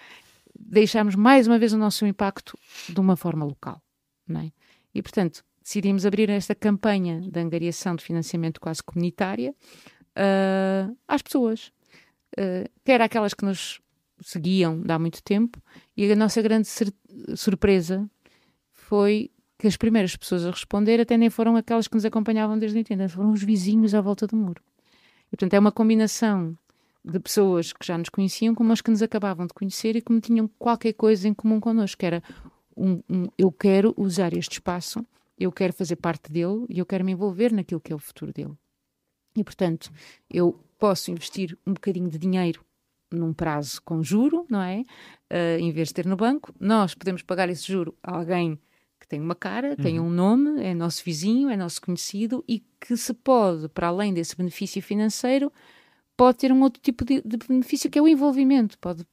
deixarmos mais uma vez o nosso impacto de uma forma local, não é? E portanto decidimos abrir esta campanha de angariação de financiamento quase comunitária às pessoas, quer aquelas que nos seguiam de há muito tempo, e a nossa grande surpresa foi que as primeiras pessoas a responder até nem foram aquelas que nos acompanhavam desde o Intendente, foram os vizinhos à volta do muro. E, portanto, é uma combinação de pessoas que já nos conheciam com as que nos acabavam de conhecer e que tinham qualquer coisa em comum connosco, que era eu quero usar este espaço, eu quero fazer parte dele e eu quero me envolver naquilo que é o futuro dele. E, portanto, eu posso investir um bocadinho de dinheiro num prazo com juro, não é? Em vez de ter no banco, nós podemos pagar esse juro a alguém que tem uma cara, tem um nome, é nosso vizinho, é nosso conhecido, e que se pode, para além desse benefício financeiro, pode ter um outro tipo de benefício, que é o envolvimento. Pode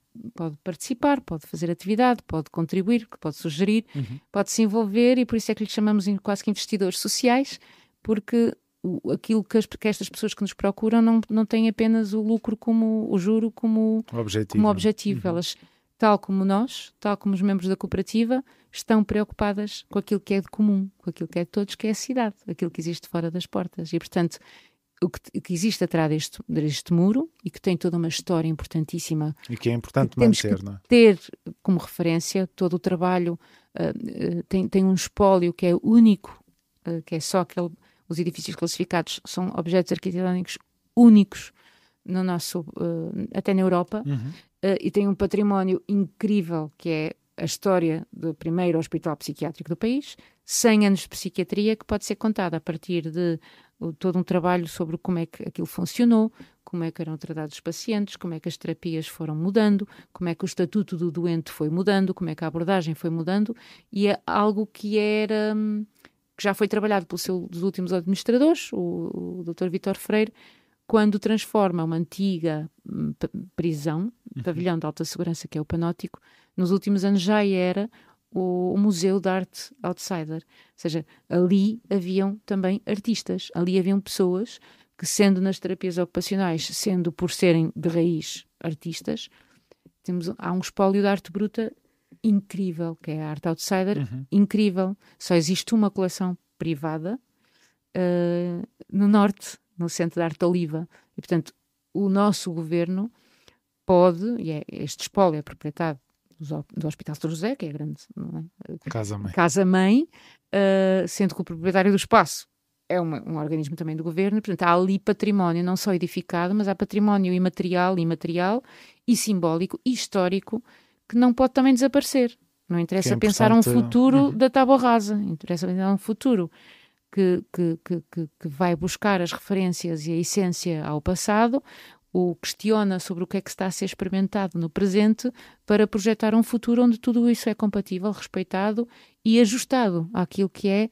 participar, pode fazer atividade, pode contribuir, pode sugerir, pode se envolver, e por isso é que lhe chamamos quase que investidores sociais, porque aquilo que estas pessoas que nos procuram não têm apenas o lucro o juro como objetivo. Elas, tal como nós, tal como os membros da cooperativa, estão preocupadas com aquilo que é de comum, com aquilo que é de todos, que é a cidade, aquilo que existe fora das portas. E, portanto, o que existe atrás deste muro e que tem toda uma história importantíssima. E que é importante manter, não é? Ter como referência todo o trabalho, tem um espólio que é único, que é só os edifícios classificados são objetos arquitetónicos únicos no nosso, até na Europa, e tem um património incrível que é a história do primeiro hospital psiquiátrico do país, 100 anos de psiquiatria que pode ser contada a partir de todo um trabalho sobre como é que aquilo funcionou, como é que eram tratados os pacientes, como é que as terapias foram mudando, como é que o estatuto do doente foi mudando, como é que a abordagem foi mudando, e é algo que já foi trabalhado dos últimos administradores, o Dr. Vítor Freire, quando transforma uma antiga prisão, pavilhão de alta segurança, que é o Panóptico, nos últimos anos já era o Museu de Arte Outsider. Ou seja, ali haviam também artistas, ali haviam pessoas que, sendo nas terapias ocupacionais, sendo por serem de raiz artistas, há um espólio de arte bruta incrível, que é a Arte Outsider, incrível. Só existe uma coleção privada no Norte, no Centro de Arte Oliva. E, portanto, o nosso governo pode, este espólio é propriedade do Hospital São José, que é a grande Casa-Mãe, sendo que o proprietário do espaço é um organismo também do governo, e, portanto, há ali património não só edificado, mas há património imaterial e simbólico e histórico que não pode também desaparecer. Não interessa pensar um futuro da tábua rasa, interessa pensar um futuro que vai buscar as referências e a essência ao passado, o questiona sobre o que é que está a ser experimentado no presente para projetar um futuro onde tudo isso é compatível, respeitado e ajustado àquilo que é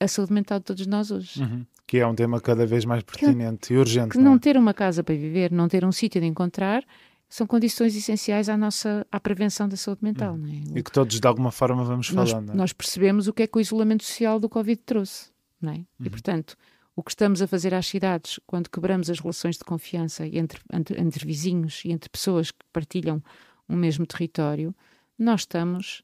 a saúde mental de todos nós hoje. Que é um tema cada vez mais pertinente e urgente. Que não ter uma casa para viver, não ter um sítio de encontrar, são condições essenciais à prevenção da saúde mental. Não é? E que todos de alguma forma vamos falando. Nós percebemos o que é que o isolamento social do Covid trouxe. Não é? E, portanto, o que estamos a fazer às cidades, quando quebramos as relações de confiança entre vizinhos e entre pessoas que partilham um mesmo território, nós estamos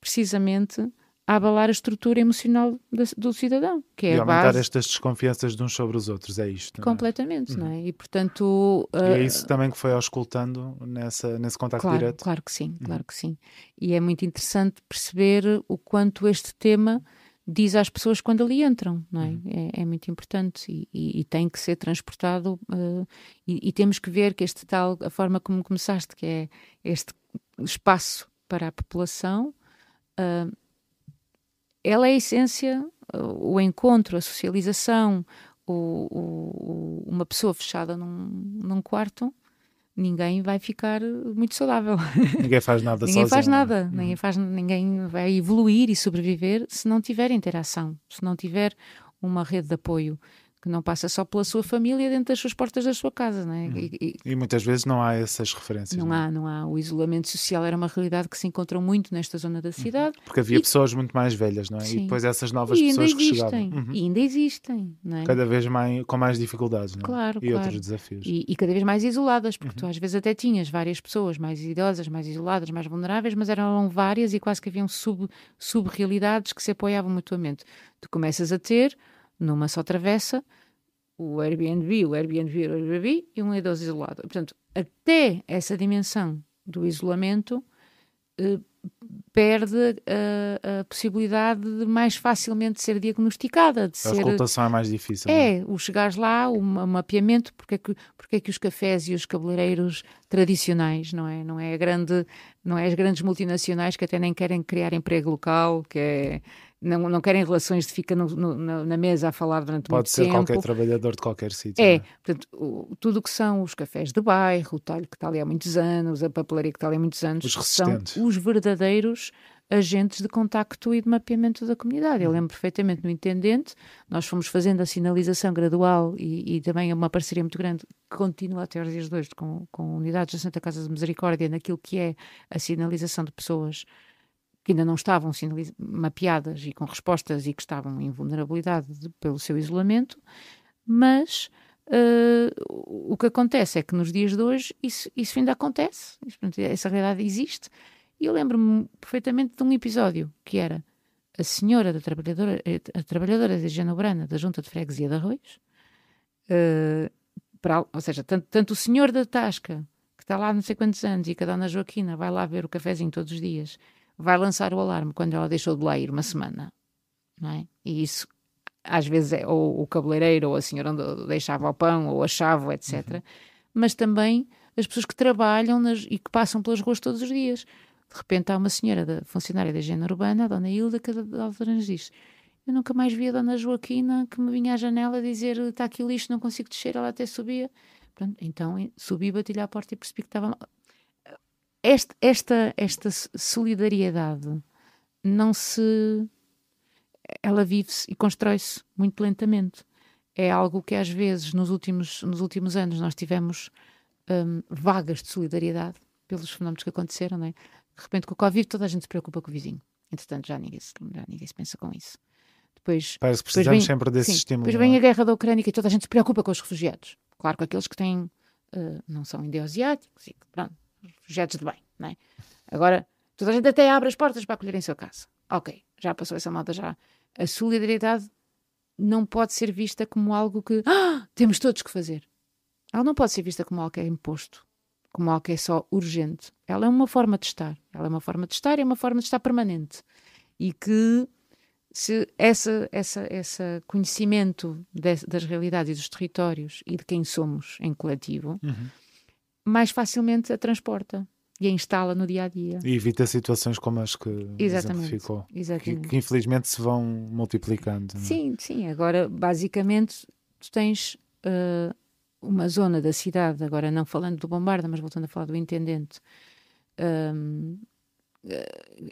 precisamente a abalar a estrutura emocional do cidadão, que é e a aumentar base... estas desconfianças de uns sobre os outros, é isto. Completamente, não é? E, portanto... E é isso também que foi auscultando nesse contacto direto? Claro que sim, claro que sim. E é muito interessante perceber o quanto este tema diz às pessoas quando ali entram, não é? É muito importante e tem que ser transportado e temos que ver que a forma como começaste, que é este espaço para a população, ela é a essência, o encontro, a socialização, uma pessoa fechada num quarto, ninguém vai ficar muito saudável. Ninguém faz nada sozinho. Ninguém faz nada. Ninguém vai evoluir e sobreviver se não tiver interação, se não tiver uma rede de apoio que não passa só pela sua família dentro das suas portas da sua casa, não é? E muitas vezes não há essas referências. Não há. O isolamento social era uma realidade que se encontrou muito nesta zona da cidade. Porque havia pessoas muito mais velhas, não é? Sim. E depois essas novas pessoas que chegavam. E ainda existem, não é? Cada vez com mais dificuldades, não é? Claro. Outros desafios. E cada vez mais isoladas, porque tu às vezes até tinhas várias pessoas mais idosas, mais isoladas, mais vulneráveis, mas eram várias e quase que haviam sub-realidades que se apoiavam mutuamente. Tu começas a ter, numa só travessa, o Airbnb e um idoso isolado. Portanto, até essa dimensão do isolamento perde a possibilidade de mais facilmente ser diagnosticada. A auscultação é mais difícil. O chegares lá, o mapeamento, porque é que os cafés e os cabeleireiros tradicionais, não é as grandes multinacionais que até nem querem criar emprego local, não querem relações de ficar na mesa a falar durante muito tempo. Pode ser qualquer trabalhador de qualquer sítio. Portanto, tudo o que são os cafés de bairro, o talho que está ali há muitos anos, a papelaria que está ali há muitos anos, são os verdadeiros agentes de contacto e de mapeamento da comunidade. Eu lembro perfeitamente no Intendente, nós fomos fazendo a sinalização gradual e também uma parceria muito grande que continua até aos dias de hoje com unidades da Santa Casa de Misericórdia naquilo que é a sinalização de pessoas que ainda não estavam mapeadas e com respostas e que estavam em vulnerabilidade pelo seu isolamento, mas o que acontece é que nos dias de hoje isso ainda acontece, essa realidade existe. E eu lembro-me perfeitamente de um episódio que era a senhora a trabalhadora da higiene urbana da Junta de Freguesia de Arroios, ou seja, tanto o senhor da Tasca, que está lá não sei quantos anos, e que a dona Joaquina vai lá ver o cafezinho todos os dias, vai lançar o alarme quando ela deixou de lá ir uma semana, não é? E isso, às vezes, é ou o cabeleireiro, ou a senhora onde deixava o pão, ou a chave, etc. Mas também as pessoas que trabalham e que passam pelas ruas todos os dias. De repente há uma senhora funcionária da higiene urbana, a dona Hilda, que a altura nos diz: eu nunca mais vi a dona Joaquina que me vinha à janela dizer está aqui o lixo, não consigo descer, ela até subia. Pronto, então subi, bati-lhe à porta e percebi que estava mal. Esta solidariedade ela vive-se e constrói-se muito lentamente. É algo que às vezes nos últimos anos nós tivemos vagas de solidariedade pelos fenómenos que aconteceram, não é? De repente, com o Covid, toda a gente se preocupa com o vizinho. Entretanto, já ninguém se pensa com isso. Parece que precisamos sempre desse estímulo. Depois vem a guerra da Ucrânia e toda a gente se preocupa com os refugiados. Claro que aqueles que têm, não são indo-asiáticos, e pronto, refugiados de bem, não é? Agora, toda a gente até abre as portas para acolher em sua casa. Ok, já passou essa moda já. A solidariedade não pode ser vista como algo que temos todos que fazer. Ela não pode ser vista como algo que é imposto, como algo que é só urgente. Ela é uma forma de estar. Ela é uma forma de estar e é uma forma de estar permanente. E que se esse conhecimento das realidades e dos territórios e de quem somos em coletivo, mais facilmente a transporta e a instala no dia-a-dia. E evita situações como as que exemplificou. Exatamente. Que infelizmente se vão multiplicando. Não é? Sim. Agora, basicamente, tu tens uma zona da cidade, agora não falando do Bombarda, mas voltando a falar do intendente,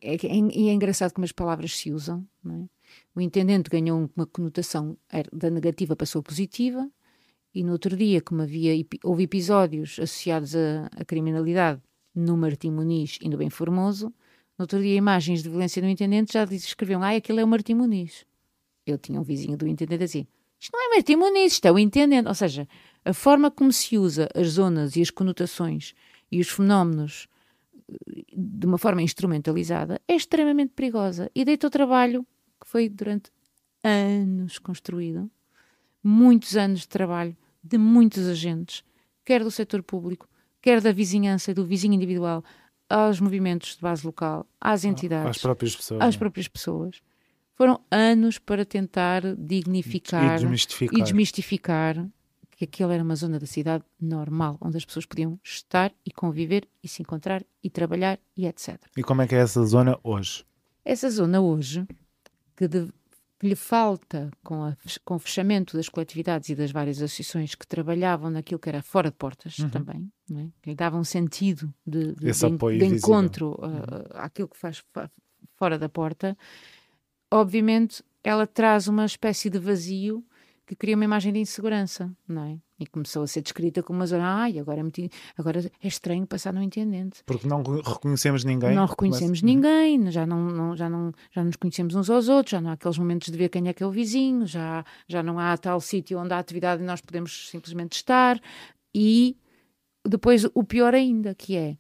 e é engraçado como as palavras se usam, não é? O intendente ganhou uma conotação da negativa passou a positiva, e no outro dia, como houve episódios associados à criminalidade no Martim Muniz e no Bem Formoso, no outro dia imagens de violência no intendente já escreviam, aquele é o Martim Muniz. Eu tinha um vizinho do intendente assim, isto não é Martim Muniz, isto é o intendente. Ou seja, a forma como se usa as zonas e as conotações e os fenómenos de uma forma instrumentalizada é extremamente perigosa e deita o trabalho que foi durante anos construído, muitos anos de trabalho de muitos agentes, quer do setor público, quer da vizinhança e do vizinho individual, aos movimentos de base local, às entidades, às próprias pessoas. Foram anos para tentar dignificar e desmistificar que aquilo era uma zona da cidade normal, onde as pessoas podiam estar e conviver e se encontrar e trabalhar e etc. E como é que é essa zona hoje? Essa zona hoje, que lhe falta com o fechamento das coletividades e das várias associações que trabalhavam naquilo que era fora de portas também, não é? Que lhe davam um sentido de encontro àquilo que faz fora da porta. Obviamente, ela traz uma espécie de vazio que cria uma imagem de insegurança, não é? E começou a ser descrita como uma zona, agora é estranho passar no intendente. Porque não reconhecemos ninguém. Não reconhecemos ninguém, já nos conhecemos uns aos outros, já não há aqueles momentos de ver quem é que é o vizinho, já não há tal sítio onde há atividade e nós podemos simplesmente estar. E depois o pior ainda, que é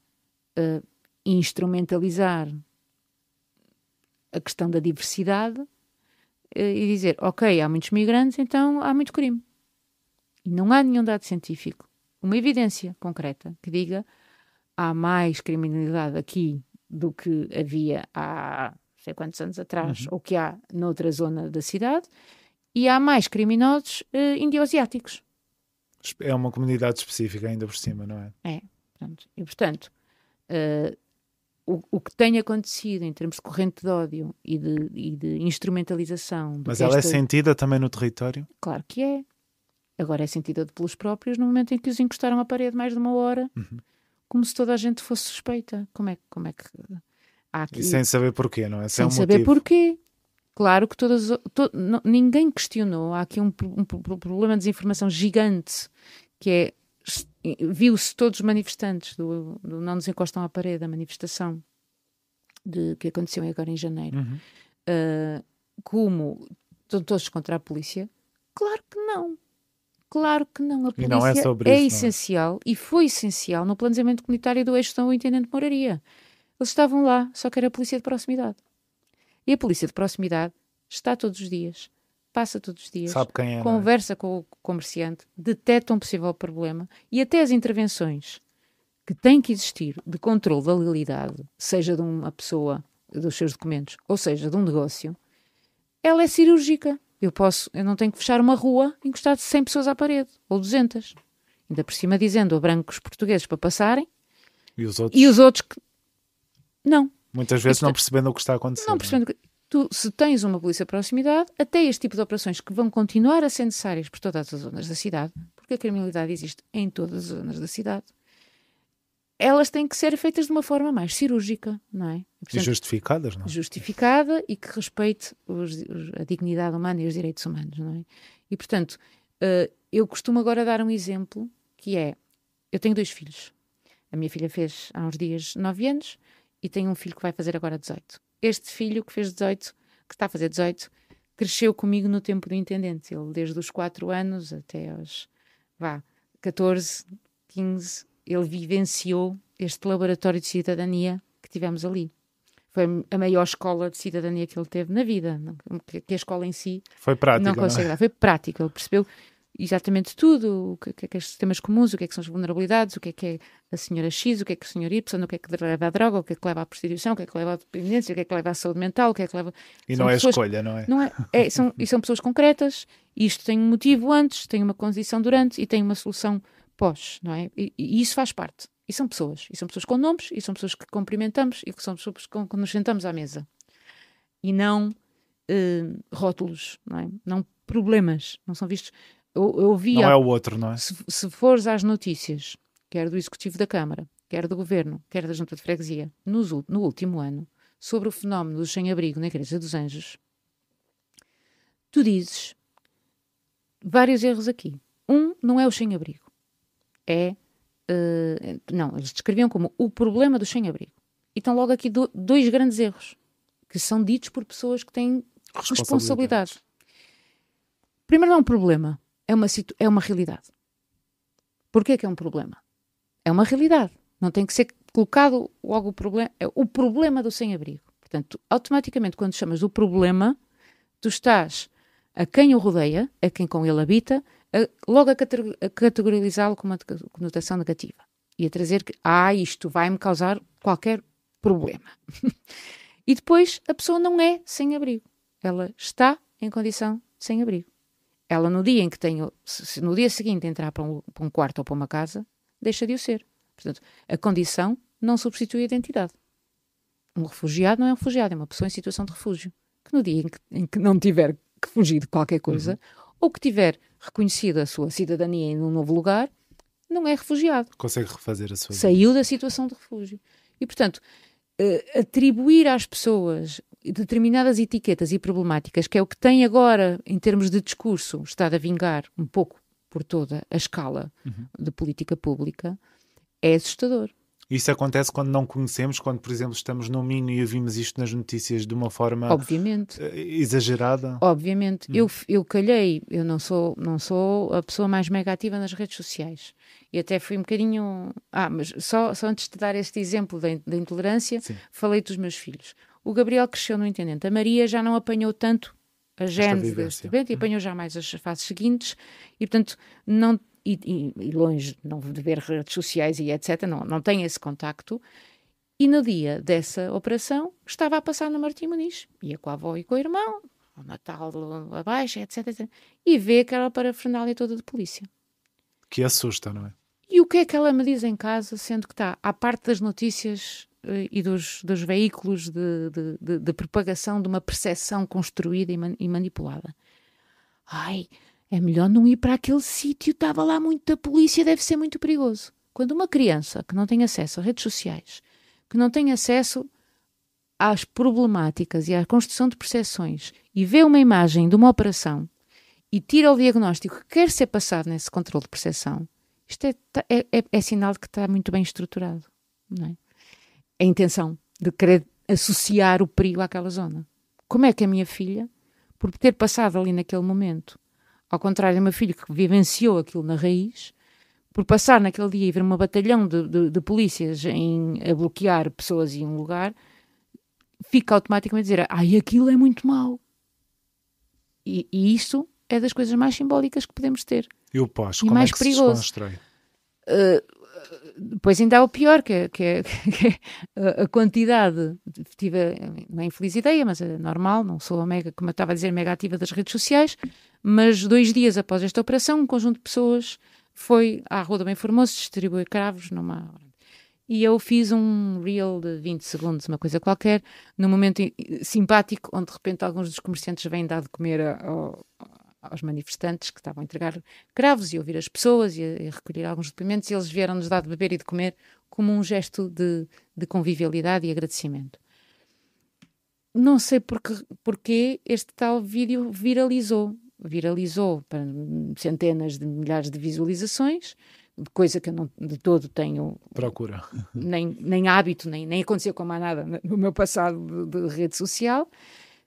instrumentalizar a questão da diversidade e dizer, ok, há muitos migrantes, então há muito crime. E não há nenhum dado científico, uma evidência concreta que diga há mais criminalidade aqui do que havia há não sei quantos anos atrás ou que há noutra zona da cidade e há mais criminosos indio-asiáticos. É uma comunidade específica ainda por cima, não é? É, pronto. E portanto... O que tem acontecido em termos de corrente de ódio e de instrumentalização... Mas ela é sentida também no território? Claro que é. Agora é sentida pelos próprios no momento em que os encostaram à parede mais de uma hora, como se toda a gente fosse suspeita. Como é que há aqui... E sem saber porquê, não é? Sem saber porquê. Claro que ninguém questionou. Há aqui um problema de desinformação gigante, que é... Viu-se todos os manifestantes do Não Nos Encostam à Parede, a manifestação que aconteceu agora em janeiro, como estão todos contra a polícia? Claro que não. Claro que não. A polícia não é sobre isso, essencial e foi essencial no planejamento comunitário do eixo São Intendente Moraria. Eles estavam lá, só que era a polícia de proximidade. E a polícia de proximidade está todos os dias, passa todos os dias, sabe quem é, conversa com o comerciante, detecta um possível problema e até as intervenções que têm que existir de controle da legalidade, seja de uma pessoa, dos seus documentos, ou seja, de um negócio, ela é cirúrgica. Eu não tenho que fechar uma rua encostar de 100 pessoas à parede, ou 200. Ainda por cima dizendo a brancos portugueses para passarem. E os outros que... Não. Muitas vezes não percebendo o que está a acontecer. Não percebendo que... Tu, se tens uma polícia de proximidade, até este tipo de operações que vão continuar a ser necessárias por todas as zonas da cidade, porque a criminalidade existe em todas as zonas da cidade, elas têm que ser feitas de uma forma mais cirúrgica, não é? E portanto, justificadas, não é? Justificada e que respeite a dignidade humana e os direitos humanos, não é? E, portanto, eu costumo agora dar um exemplo, que é, eu tenho 2 filhos. A minha filha fez há uns dias 9 anos e tenho um filho que vai fazer agora 18. Este filho que fez 18, que está a fazer 18, cresceu comigo no tempo do intendente. Ele, desde os 4 anos até aos 14, 15... ele vivenciou este laboratório de cidadania que tivemos ali. Foi a maior escola de cidadania que ele teve na vida. Que a escola em si foi prática, não consegue dar. Foi prático. Ele percebeu exatamente tudo, o que é os sistemas comuns, o que é que são as vulnerabilidades, o que é a senhora X, o que é o senhor Y, o que é que leva à droga, o que é que leva à prostituição, o que é que leva à dependência, o que é que leva à saúde mental, o que é que leva... E não é pessoas... escolha, não é? Não é, são pessoas concretas. Isto tem um motivo antes, tem uma condição durante e tem uma solução pós, não é? E isso faz parte. E são pessoas com nomes, e são pessoas que cumprimentamos e que são pessoas que nos sentamos à mesa. E não rótulos, não é? Não problemas, não são vistos... Eu via, não é o outro, não é? Se fores às notícias, quer do Executivo da Câmara, quer do Governo, quer da Junta de Freguesia, no último ano, sobre o fenómeno do sem-abrigo na Igreja dos Anjos, tu dizes vários erros aqui. Não é o sem-abrigo. Não, eles descreviam como o problema do sem-abrigo. E estão logo aqui 2 grandes erros, que são ditos por pessoas que têm responsabilidade. Primeiro, não é um problema. É uma realidade. Porquê que é um problema? É uma realidade. Não tem que ser colocado logo o problema. É o problema do sem-abrigo. Portanto, automaticamente, quando chamas do problema, tu estás a quem o rodeia, a quem com ele habita, logo a categorizá-lo com uma conotação negativa. E a trazer que, isto vai-me causar qualquer problema. E depois, a pessoa não é sem-abrigo. Ela está em condição de sem-abrigo. Ela, no dia em que se no dia seguinte entrar para um quarto ou para uma casa, deixa de o ser. Portanto, a condição não substitui a identidade. Um refugiado não é um refugiado, é uma pessoa em situação de refúgio. Que no dia em que não tiver que fugir de qualquer coisa, ou que tiver reconhecido a sua cidadania em um novo lugar, não é refugiado. Consegue refazer a sua vida. Saiu da situação de refúgio. E, portanto, atribuir às pessoas determinadas etiquetas e problemáticas, que é o que tem agora, em termos de discurso, estado a vingar um pouco por toda a escala de política pública, é assustador. Isso acontece quando não conhecemos, quando, por exemplo, estamos no Minho e ouvimos isto nas notícias de uma forma exagerada? Obviamente. Eu calhei, eu não sou a pessoa mais mega ativa nas redes sociais. E até fui um bocadinho... mas só antes de dar este exemplo da intolerância, sim, falei dos meus filhos. O Gabriel cresceu no intendente. A Maria já não apanhou tanto a gênese deste evento e apanhou já mais as fases seguintes. E, portanto, não... E longe de ver redes sociais e etc., não tem esse contacto. E no dia dessa operação, estava a passar no Martim Muniz, ia com a avó e com o irmão, ao Natal abaixo, etc. E vê aquela parafernália toda de polícia. Que assusta, não é? E o que é que ela me diz em casa, sendo que está à parte das notícias e dos veículos de propagação de uma percepção construída e manipulada? É melhor não ir para aquele sítio, estava lá muita polícia, deve ser muito perigoso. Quando uma criança que não tem acesso a redes sociais, que não tem acesso às problemáticas e à construção de percepções e vê uma imagem de uma operação e tira o diagnóstico que quer ser passado nesse controle de percepção, isto é sinal de que está muito bem estruturado, não é? A intenção de querer associar o perigo àquela zona. Como é que a minha filha, por ter passado ali naquele momento, ao contrário do meu filho que vivenciou aquilo na raiz, por passar naquele dia e ver uma batalhão de polícias a bloquear pessoas em um lugar, fica automaticamente a dizer, aquilo é muito mau. E isso é das coisas mais simbólicas que podemos ter. E o pós, e como mais é que perigoso. se desconstrói? Depois ainda há o pior, que é a quantidade. Tive uma infeliz ideia, mas é normal, não sou como eu estava a dizer, mega ativa das redes sociais, mas 2 dias após esta operação, um conjunto de pessoas foi à Rua do Bem Formoso distribuir cravos numa... E eu fiz um reel de 20 segundos, uma coisa qualquer, num momento simpático, onde de repente alguns dos comerciantes vêm dar de comer aos manifestantes que estavam a entregar cravos e ouvir as pessoas e a recolher alguns depoimentos, e eles vieram-nos dar de beber e de comer como um gesto de convivialidade e agradecimento. Não sei porque este tal vídeo viralizou para centenas de milhares de visualizações, coisa que eu não de todo tenho procura, nem hábito, nem aconteceu com mais nada no meu passado de rede social,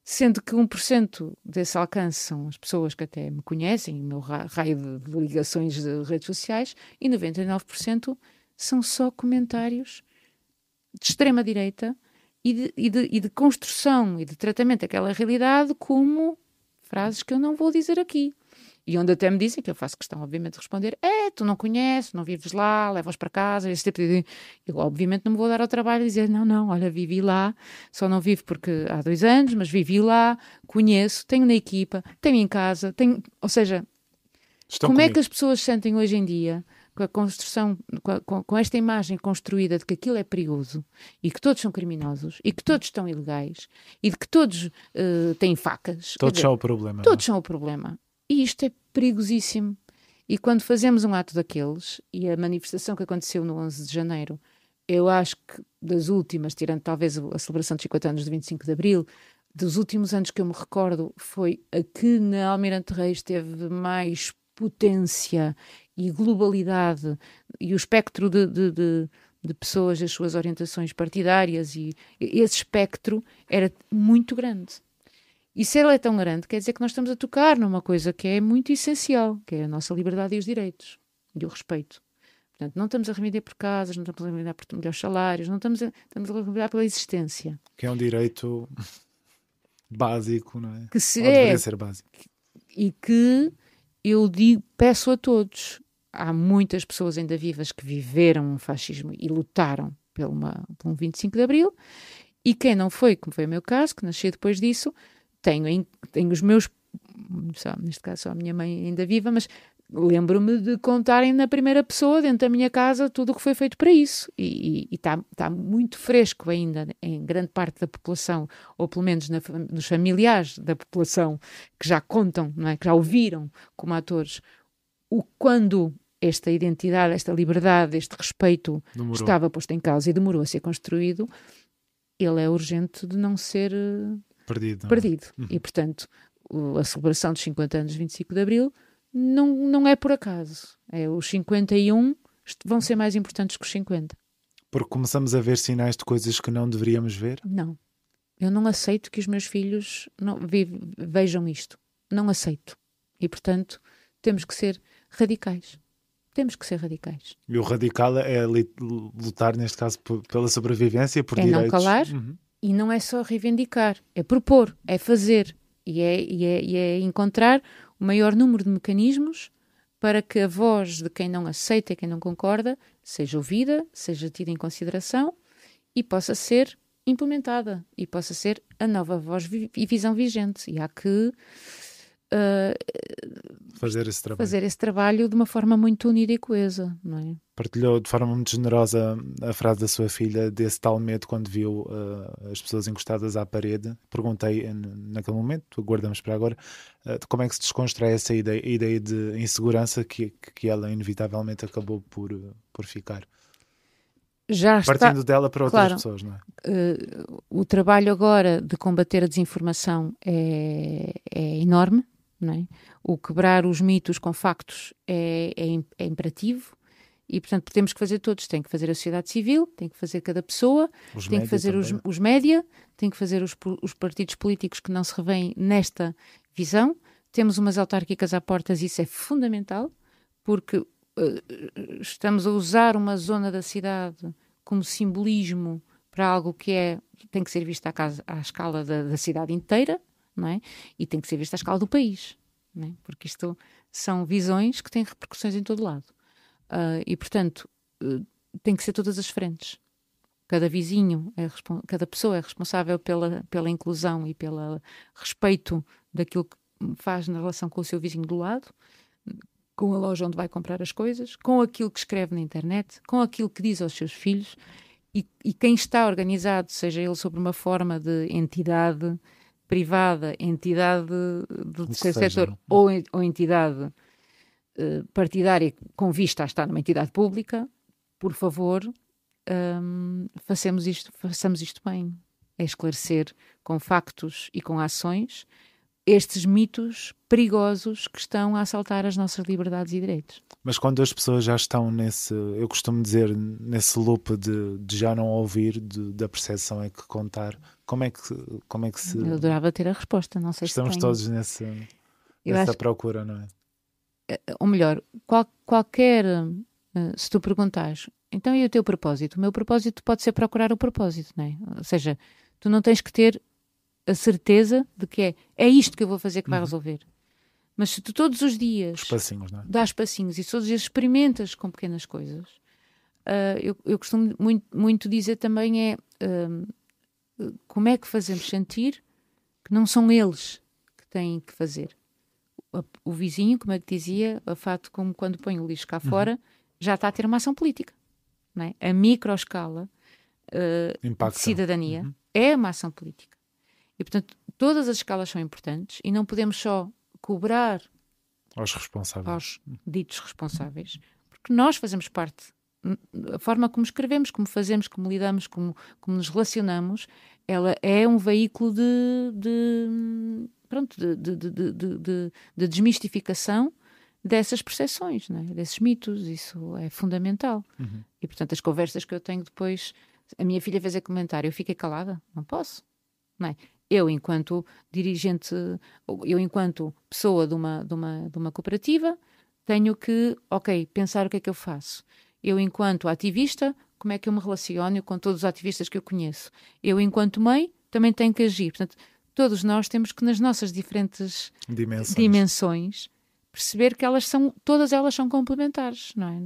sendo que 1% desse alcance são as pessoas que até me conhecem, o meu raio de ligações de redes sociais, e 99% são só comentários de extrema-direita e de construção e de tratamento daquela realidade como frases que eu não vou dizer aqui. E onde até me dizem, que eu faço questão, obviamente, de responder, tu não conheces, não vives lá, leva-os para casa, esse tipo de... Eu, obviamente, não me vou dar ao trabalho e dizer, não, olha, vivi lá, só não vivo porque há 2 anos, mas vivi lá, conheço, tenho na equipa, tenho em casa, ou seja, como é que as pessoas sentem hoje em dia, com a construção, com esta imagem construída de que aquilo é perigoso e que todos são criminosos e que todos estão ilegais e de que todos têm facas. Todos são o problema. Todos são o problema. E isto é perigosíssimo. E quando fazemos um ato daqueles, e a manifestação que aconteceu no 11 de janeiro, eu acho que das últimas, tirando talvez a celebração de 50 anos de 25 de Abril, dos últimos anos que eu me recordo, foi a que na Almirante Reis teve mais potência e globalidade, e o espectro de pessoas, as suas orientações partidárias, e esse espectro era muito grande. E se ele é tão grande, quer dizer que nós estamos a tocar numa coisa que é muito essencial, que é a nossa liberdade e os direitos, e o respeito. Portanto, não estamos a reivindicar por casas, não estamos a reivindicar por melhores salários, estamos a reivindicar pela existência. Que é um direito básico, não é? Que deveria ser básico. E que eu peço a todos, há muitas pessoas ainda vivas que viveram o fascismo e lutaram por um 25 de Abril, e quem não foi, como foi o meu caso, que nasci depois disso, tenho os meus, neste caso só a minha mãe ainda viva, mas lembro-me de contarem na primeira pessoa, dentro da minha casa, tudo o que foi feito para isso. E está muito fresco ainda em grande parte da população, ou pelo menos nos familiares da população, que já contam, não é? Que já ouviram como atores, quando esta identidade, esta liberdade, este respeito estava posto em causa e demorou a ser construído, ele é urgente de não ser... perdido. E, portanto, a celebração dos 50 anos de 25 de Abril não é por acaso. Os 51 vão ser mais importantes que os 50. Porque começamos a ver sinais de coisas que não deveríamos ver? Não. Eu não aceito que os meus filhos vejam isto. Não aceito. E, portanto, temos que ser radicais. Temos que ser radicais. E o radical é lutar, neste caso, pela sobrevivência, por direitos. É não calar. E não é só reivindicar, é propor, é fazer e é encontrar o maior número de mecanismos para que a voz de quem não aceita e quem não concorda seja ouvida, seja tida em consideração e possa ser implementada e possa ser a nova voz e visão vigente. E há que fazer esse trabalho de uma forma muito unida e coesa, não é? Partilhou de forma muito generosa a frase da sua filha, desse tal medo quando viu as pessoas encostadas à parede. Perguntei naquele momento, guardamos para agora, de como é que se desconstrói essa ideia de insegurança que ela inevitavelmente acabou por ficar. Partindo dela para outras pessoas, não é? O trabalho agora de combater a desinformação é enorme, não é? O quebrar os mitos com factos é imperativo. E, portanto, temos que fazer todos. Tem que fazer a sociedade civil, tem que fazer cada pessoa, tem que fazer os média, tem que fazer os partidos políticos que não se revêem nesta visão. Temos umas autárquicas à portas, isso é fundamental, porque estamos a usar uma zona da cidade como simbolismo para algo que tem que ser visto à escala da cidade inteira, não é? E tem que ser visto à escala do país, não é? Porque isto são visões que têm repercussões em todo lado. E, portanto, tem que ser todas as frentes. Cada vizinho, cada pessoa é responsável pela inclusão e pelo respeito daquilo que faz na relação com o seu vizinho do lado, com a loja onde vai comprar as coisas, com aquilo que escreve na internet, com aquilo que diz aos seus filhos, e quem está organizado, seja ele sobre uma forma de entidade privada, entidade do terceiro setor ou entidade partidária com vista a estar numa entidade pública, por favor, façamos isto bem. É esclarecer com factos e com ações estes mitos perigosos que estão a assaltar as nossas liberdades e direitos. Mas quando as pessoas já estão eu costumo dizer, nesse loop de já não ouvir, da percepção é que contar, como é que se... Eu adorava ter a resposta, não sei Estamos se todos nessa procura, não é? Ou melhor, qualquer... se tu perguntares, então e o teu propósito? O meu propósito pode ser procurar o propósito, não é? Ou seja, tu não tens que ter a certeza de que é isto que eu vou fazer que vai resolver. Mas se tu todos os dias dás passinhos e todos os dias experimentas com pequenas coisas, eu costumo muito dizer também como é que fazemos sentir que não são eles que têm que fazer. O vizinho, como é que dizia, o fato como quando põe o lixo cá fora, já está a ter uma ação política. Não é? A microescala de cidadania é uma ação política. E, portanto, todas as escalas são importantes e não podemos só cobrar aos ditos responsáveis, porque nós fazemos parte. A forma como escrevemos, como fazemos, como lidamos, como nos relacionamos, ela é um veículo de desmistificação dessas percepções, não é? Desses mitos. Isso é fundamental. E, portanto, as conversas que eu tenho depois, a minha filha fez esse comentário, eu fiquei calada, não posso, não é? Eu, enquanto dirigente, eu, enquanto pessoa de uma cooperativa, tenho que, pensar o que é que eu faço. Eu, enquanto ativista, como é que eu me relaciono com todos os ativistas que eu conheço? Eu, enquanto mãe, também tenho que agir. Portanto, todos nós temos que, nas nossas diferentes dimensões, perceber que todas elas são complementares, não é?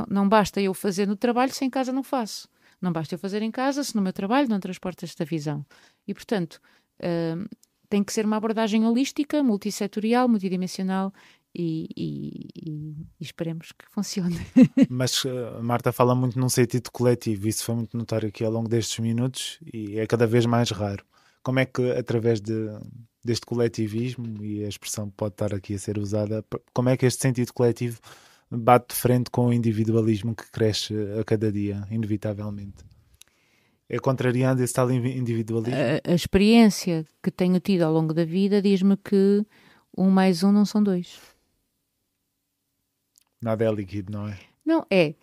Não basta eu fazer no trabalho se em casa não faço. Não basta eu fazer em casa se no meu trabalho não transporto esta visão. E, portanto, tem que ser uma abordagem holística, multissetorial, multidimensional e esperemos que funcione. Mas a Marta fala muito num sentido coletivo. Isso foi muito notório aqui ao longo destes minutos e é cada vez mais raro. Como é que, através deste coletivismo, e a expressão pode estar aqui a ser usada, como é que este sentido coletivo bate de frente com o individualismo que cresce a cada dia, inevitavelmente? É contrariando esse tal individualismo? A experiência que tenho tido ao longo da vida diz-me que 1 mais 1 não são 2. Nada é líquido, não é? Não, é.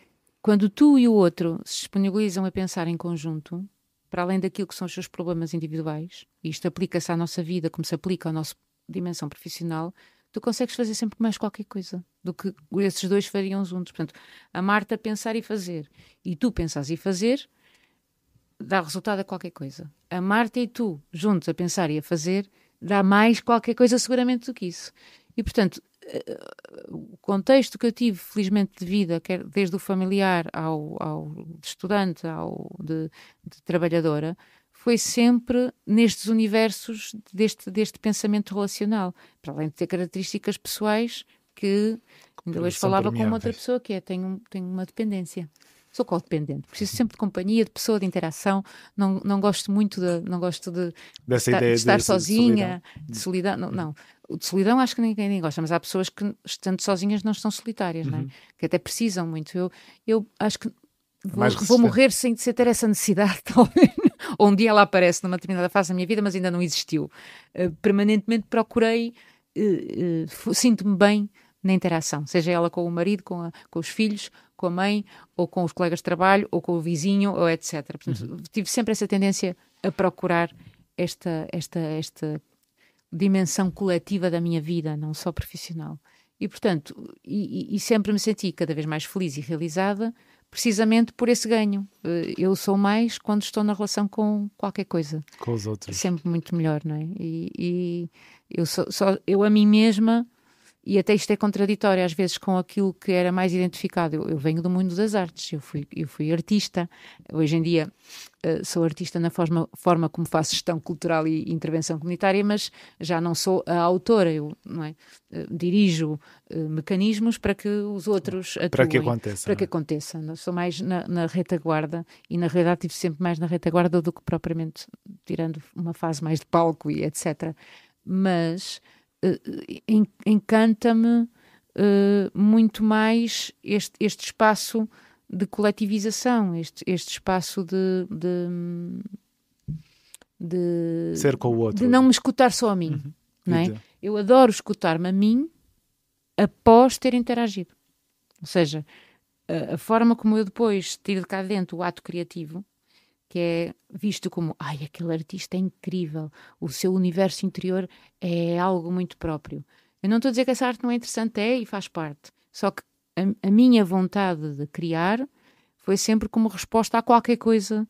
Quando tu e o outro se disponibilizam a pensar em conjunto, para além daquilo que são os seus problemas individuais, e isto aplica-se à nossa vida como se aplica à nossa dimensão profissional, tu consegues fazer sempre mais qualquer coisa do que esses dois fariam juntos. Portanto, a Marta pensar e fazer, e tu pensares e fazer, dá resultado a qualquer coisa. A Marta e tu, juntos a pensar e a fazer, dá mais qualquer coisa seguramente do que isso. E, portanto, o contexto que eu tive, felizmente, de vida, quer desde o familiar ao de estudante, de trabalhadora, foi sempre nestes universos deste pensamento relacional, para além de ter características pessoais que ainda hoje falava com uma outra pessoa que tenho uma dependência. Sou codependente, preciso sempre de companhia, de pessoa, de interação, não gosto muito de estar sozinha, de solidão. Não. O de solidão acho que ninguém gosta, mas há pessoas que, estando sozinhas, não estão solitárias, não é? Que até precisam muito. Eu acho que vou morrer sem ter essa necessidade, talvez. Ou um dia ela aparece numa determinada fase da minha vida, mas ainda não existiu. Permanentemente procurei, sinto-me bem na interação, seja ela com o marido, com os filhos, com a mãe, ou com os colegas de trabalho, ou com o vizinho, ou etc. Portanto, tive sempre essa tendência a procurar esta dimensão coletiva da minha vida, não só profissional. E, portanto, e sempre me senti cada vez mais feliz e realizada, precisamente por esse ganho. Eu sou mais quando estou na relação com qualquer coisa. Com os outros. Sempre muito melhor, não é? E eu a mim mesma, e até isto é contraditório às vezes com aquilo que era mais identificado. Eu venho do mundo das artes, eu fui artista. Hoje em dia sou artista na forma como faço gestão cultural e intervenção comunitária, mas já não sou a autora, eu não é? Dirijo mecanismos para que os outros atuem. Para que aconteça. Para que aconteça. Eu sou mais na retaguarda, e na realidade estive sempre mais na retaguarda do que propriamente tirando uma fase mais de palco e etc. Mas encanta-me muito mais este espaço de coletivização, este espaço de ser com o outro, de não me escutar só a mim, não é? Eu adoro escutar-me a mim após ter interagido, ou seja, a forma como eu depois tiro de cá dentro o ato criativo, que é visto como, aquele artista é incrível, o seu universo interior é algo muito próprio. Eu não estou a dizer que essa arte não é interessante, e faz parte. Só que a minha vontade de criar foi sempre como resposta a qualquer coisa.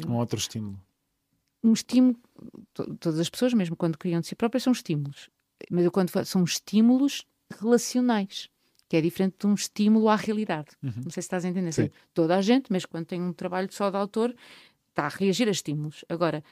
Um outro estímulo. Um estímulo, todas as pessoas, mesmo quando criam de si próprias, são estímulos. Mas eu quando são estímulos relacionais, que é diferente de um estímulo à realidade. Não sei se estás a entender. Assim, toda a gente, mesmo quando tem um trabalho só de autor, está a reagir a estímulos. Agora,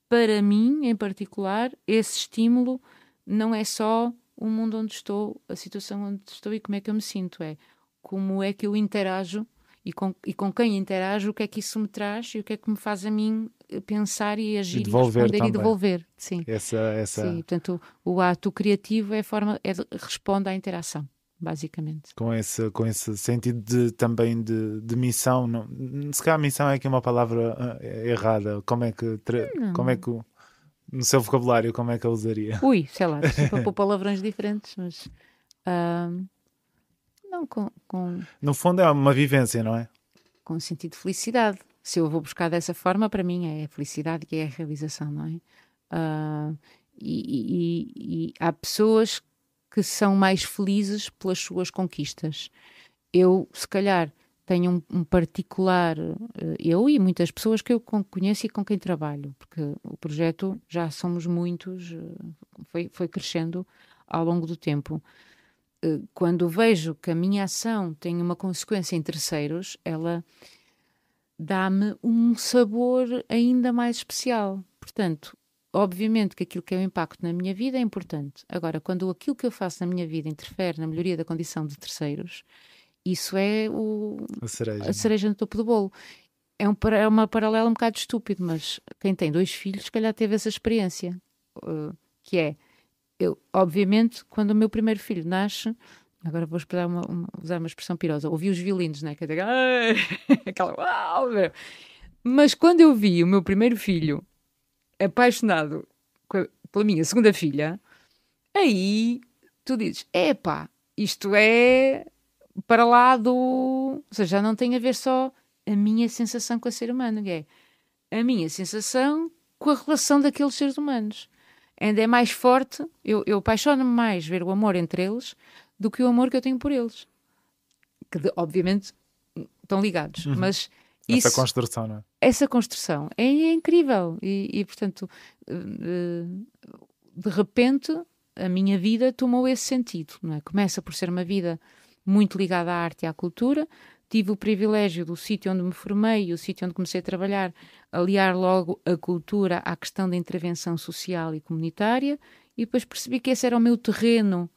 para mim, em particular, esse estímulo não é só o mundo onde estou, a situação onde estou e como é que eu me sinto. É como é que eu interajo e com quem interajo, o que é que isso me traz e o que é que me faz a mim pensar e agir e responder também. E devolver. Sim. Sim, portanto, o ato criativo responde à interação, basicamente. Com esse sentido também de missão. Não, se calhar missão é aqui uma palavra errada. Como é que no seu vocabulário, como é que eu usaria? Sei lá, para pôr palavrões diferentes, mas não com... No fundo é uma vivência, não é? Com um sentido de felicidade. Se eu vou buscar dessa forma, para mim é a felicidade e é a realização, não é? E há pessoas que são mais felizes pelas suas conquistas. Eu, se calhar, tenho um particular... eu e muitas pessoas que eu conheço e com quem trabalho, porque o projeto, já somos muitos, foi crescendo ao longo do tempo. Quando vejo que a minha ação tem uma consequência em terceiros, ela dá-me um sabor ainda mais especial. Portanto, obviamente que aquilo que é o impacto na minha vida é importante. Agora, quando aquilo que eu faço na minha vida interfere na melhoria da condição de terceiros, isso é a cereja no topo do bolo. É uma paralela um bocado estúpido, mas quem tem 2 filhos, se calhar teve essa experiência, que é... Eu, obviamente, quando o meu primeiro filho nasce, agora vou usar uma expressão pirosa, ouvi os violinos, né? Aquela uau! Mas quando eu vi o meu primeiro filho apaixonado pela minha segunda filha, aí tu dizes, isto é para lá do... Ou seja, já não tem a ver só a minha sensação com o ser humano, é a minha sensação com a relação daqueles seres humanos. Ainda é mais forte, eu apaixono-me mais ver o amor entre eles do que o amor que eu tenho por eles. Que, obviamente, estão ligados. Mas essa construção, não é? Essa construção é incrível. E, portanto, de repente, a minha vida tomou esse sentido. Não é? Começa por ser uma vida muito ligada à arte e à cultura. Tive o privilégio do sítio onde me formei e o sítio onde comecei a trabalhar, aliar logo a cultura à questão da intervenção social e comunitária, e depois percebi que esse era o meu terreno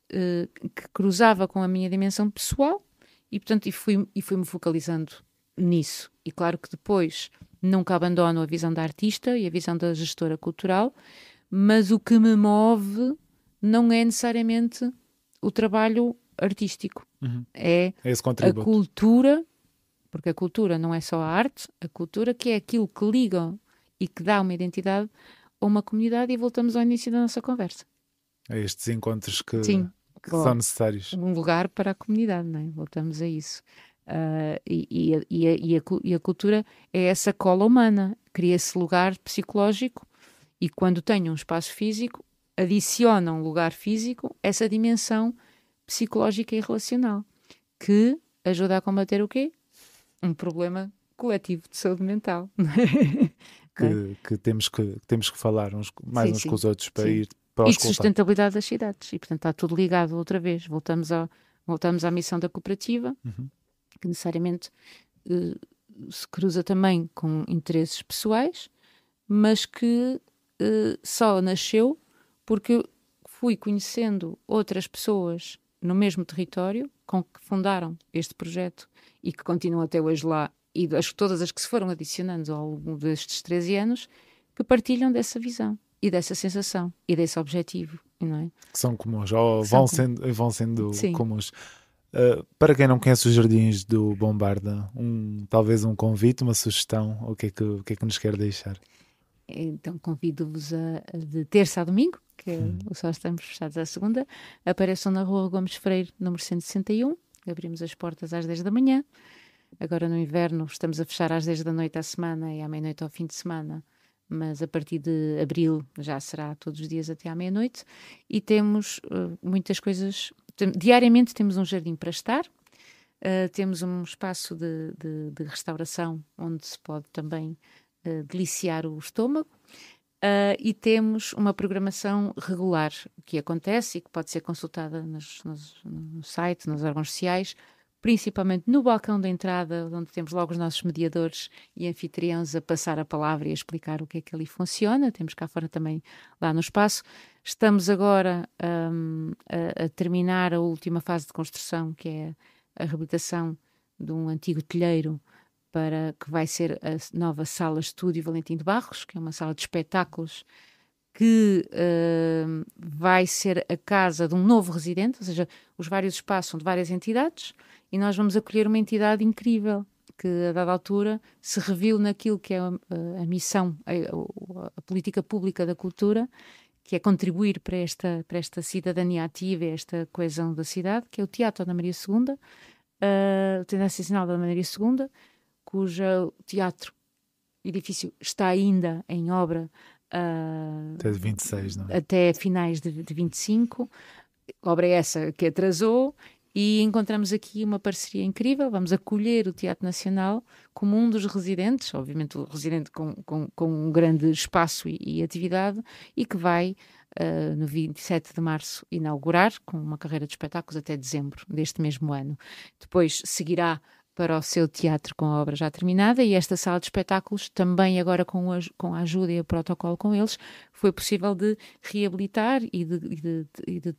que cruzava com a minha dimensão pessoal, e portanto fui-me focalizando nisso. E claro que depois nunca abandono a visão da artista e a visão da gestora cultural, mas o que me move não é necessariamente o trabalho artístico. É a cultura, porque a cultura não é só a arte, a cultura que é aquilo que liga e que dá uma identidade a uma comunidade, e voltamos ao início da nossa conversa. A estes encontros que que são necessários. Um lugar para a comunidade, não é? Voltamos a isso. E a cultura é essa cola humana, cria esse lugar psicológico e quando tem um espaço físico, adiciona um lugar físico essa dimensão psicológica e relacional que ajuda a combater o quê? Um problema coletivo de saúde mental. Que temos que falar uns com os outros para ir para e os de sustentabilidade das cidades. E, portanto, está tudo ligado outra vez. Voltamos à missão da cooperativa, que necessariamente se cruza também com interesses pessoais, mas que só nasceu porque fui conhecendo outras pessoas no mesmo território com que fundaram este projeto e que continuam até hoje lá, e todas as que se foram adicionando ao longo destes 13 anos, que partilham dessa visão e dessa sensação e desse objetivo, não é? Que são comuns, ou vão sendo Sim. comuns. Para quem não conhece os Jardins do Bombarda, talvez um convite, uma sugestão, o que é que nos quer deixar? Então convido-vos de terça a domingo, que só estamos fechados à segunda, apareçam na Rua Gomes Freire, número 161, abrimos as portas às 10 da manhã. Agora no inverno estamos a fechar às 10 da noite à semana e à meia-noite ao fim de semana, mas a partir de abril já será todos os dias até à meia-noite e temos muitas coisas. Diariamente temos um jardim para estar, temos um espaço de restauração onde se pode também deliciar o estômago e temos uma programação regular que acontece e que pode ser consultada no site, nos órgãos sociais, principalmente no balcão da entrada, onde temos logo os nossos mediadores e anfitriões a passar a palavra e a explicar o que é que ali funciona. Temos cá fora também, lá no espaço. Estamos agora a terminar a última fase de construção, que é a reabilitação de um antigo telheiro para que vai ser a nova Sala Estúdio Valentim de Barros, que é uma sala de espetáculos que vai ser a casa de um novo residente, ou seja, os vários espaços são de várias entidades, e nós vamos acolher uma entidade incrível que, a dada altura, se reviu naquilo que é a missão, a política pública da cultura, que é contribuir para esta cidadania ativa e esta coesão da cidade, que é o Teatro da Maria II, o Teatro Nacional da Maria II, cujo edifício está ainda em obra até 26, não é? Até finais de 25. Obra essa que atrasou e encontramos aqui uma parceria incrível. Vamos acolher o Teatro Nacional como um dos residentes, obviamente o residente com um grande espaço e atividade, e que vai no 27 de março inaugurar com uma carreira de espetáculos até dezembro deste mesmo ano. Depois seguirá para o seu teatro com a obra já terminada, e esta sala de espetáculos também agora com a ajuda e o protocolo com eles, foi possível de reabilitar e de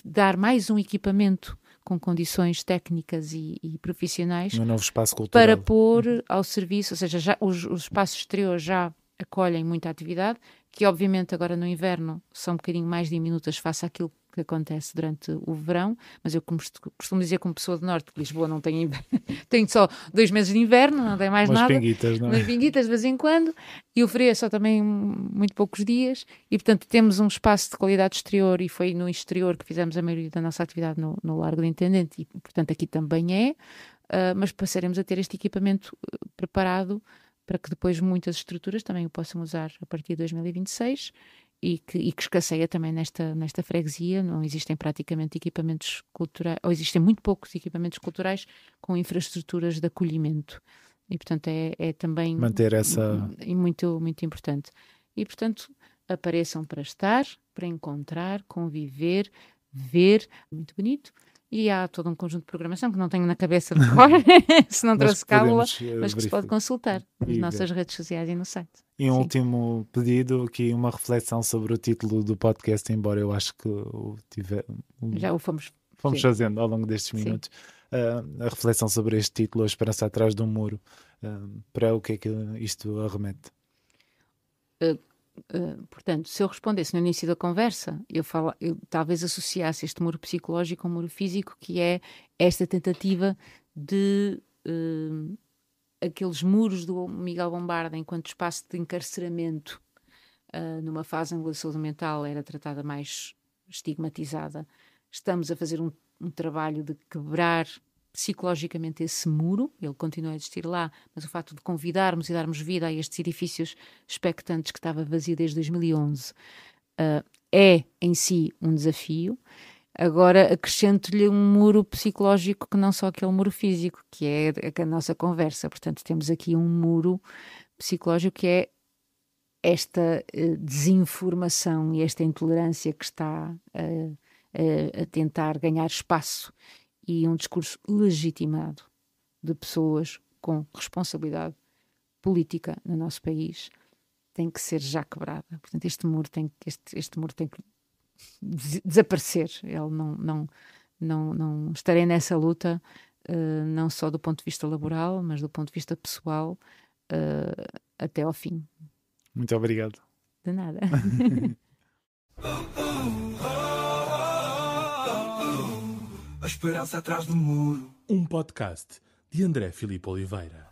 dar mais um equipamento com condições técnicas e profissionais Um novo espaço cultural para pôr ao serviço, ou seja, já, os espaços exteriores já acolhem muita atividade, que obviamente agora no inverno são um bocadinho mais diminutas face àquilo que acontece durante o verão, mas eu costumo dizer, como pessoa do norte, que Lisboa não tem inverno, tem só 2 meses de inverno, não tem mais nada. Pinguitas, não é? Umas pinguitas de vez em quando, e o frio é só também muito poucos dias, e portanto temos um espaço de qualidade exterior, e foi no exterior que fizemos a maioria da nossa atividade no Largo do Intendente, e portanto aqui também é, mas passaremos a ter este equipamento preparado para que depois muitas estruturas também o possam usar a partir de 2026 e que escasseia também nesta freguesia. Não existem praticamente equipamentos culturais, ou existem muito poucos equipamentos culturais com infraestruturas de acolhimento. E, portanto, é também manter essa... muito, muito importante. E, portanto, apareçam para estar, para encontrar, conviver, ver. Muito bonito. E há todo um conjunto de programação que não tenho na cabeça de cor, se não trouxe cábula, mas que se pode consultar nas nossas redes sociais e no site. E um último pedido, aqui uma reflexão sobre o título do podcast, embora eu acho que já o fomos fazendo ao longo destes minutos. A reflexão sobre este título, A Esperança Atrás do Muro, para o que é que isto arremete? Portanto, se eu respondesse no início da conversa, eu talvez associasse este muro psicológico ao muro físico, que é esta tentativa de aqueles muros do Miguel Bombarda enquanto espaço de encarceramento numa fase em que a saúde mental era tratada mais estigmatizada, estamos a fazer um trabalho de quebrar psicologicamente esse muro. Ele continua a existir lá, mas o facto de convidarmos e darmos vida a estes edifícios expectantes que estava vazio desde 2011 é em si um desafio. Agora acrescento-lhe um muro psicológico que não só aquele muro físico, que é a nossa conversa. Portanto, temos aqui um muro psicológico que é esta desinformação e esta intolerância que está a tentar ganhar espaço, e um discurso legitimado de pessoas com responsabilidade política no nosso país tem que ser já quebrada. Portanto, este muro tem que desaparecer. Ele não estarei nessa luta, não só do ponto de vista laboral, mas do ponto de vista pessoal, até ao fim. Muito obrigado. De nada. A esperança atrás do muro. Um podcast de André Filipe Oliveira.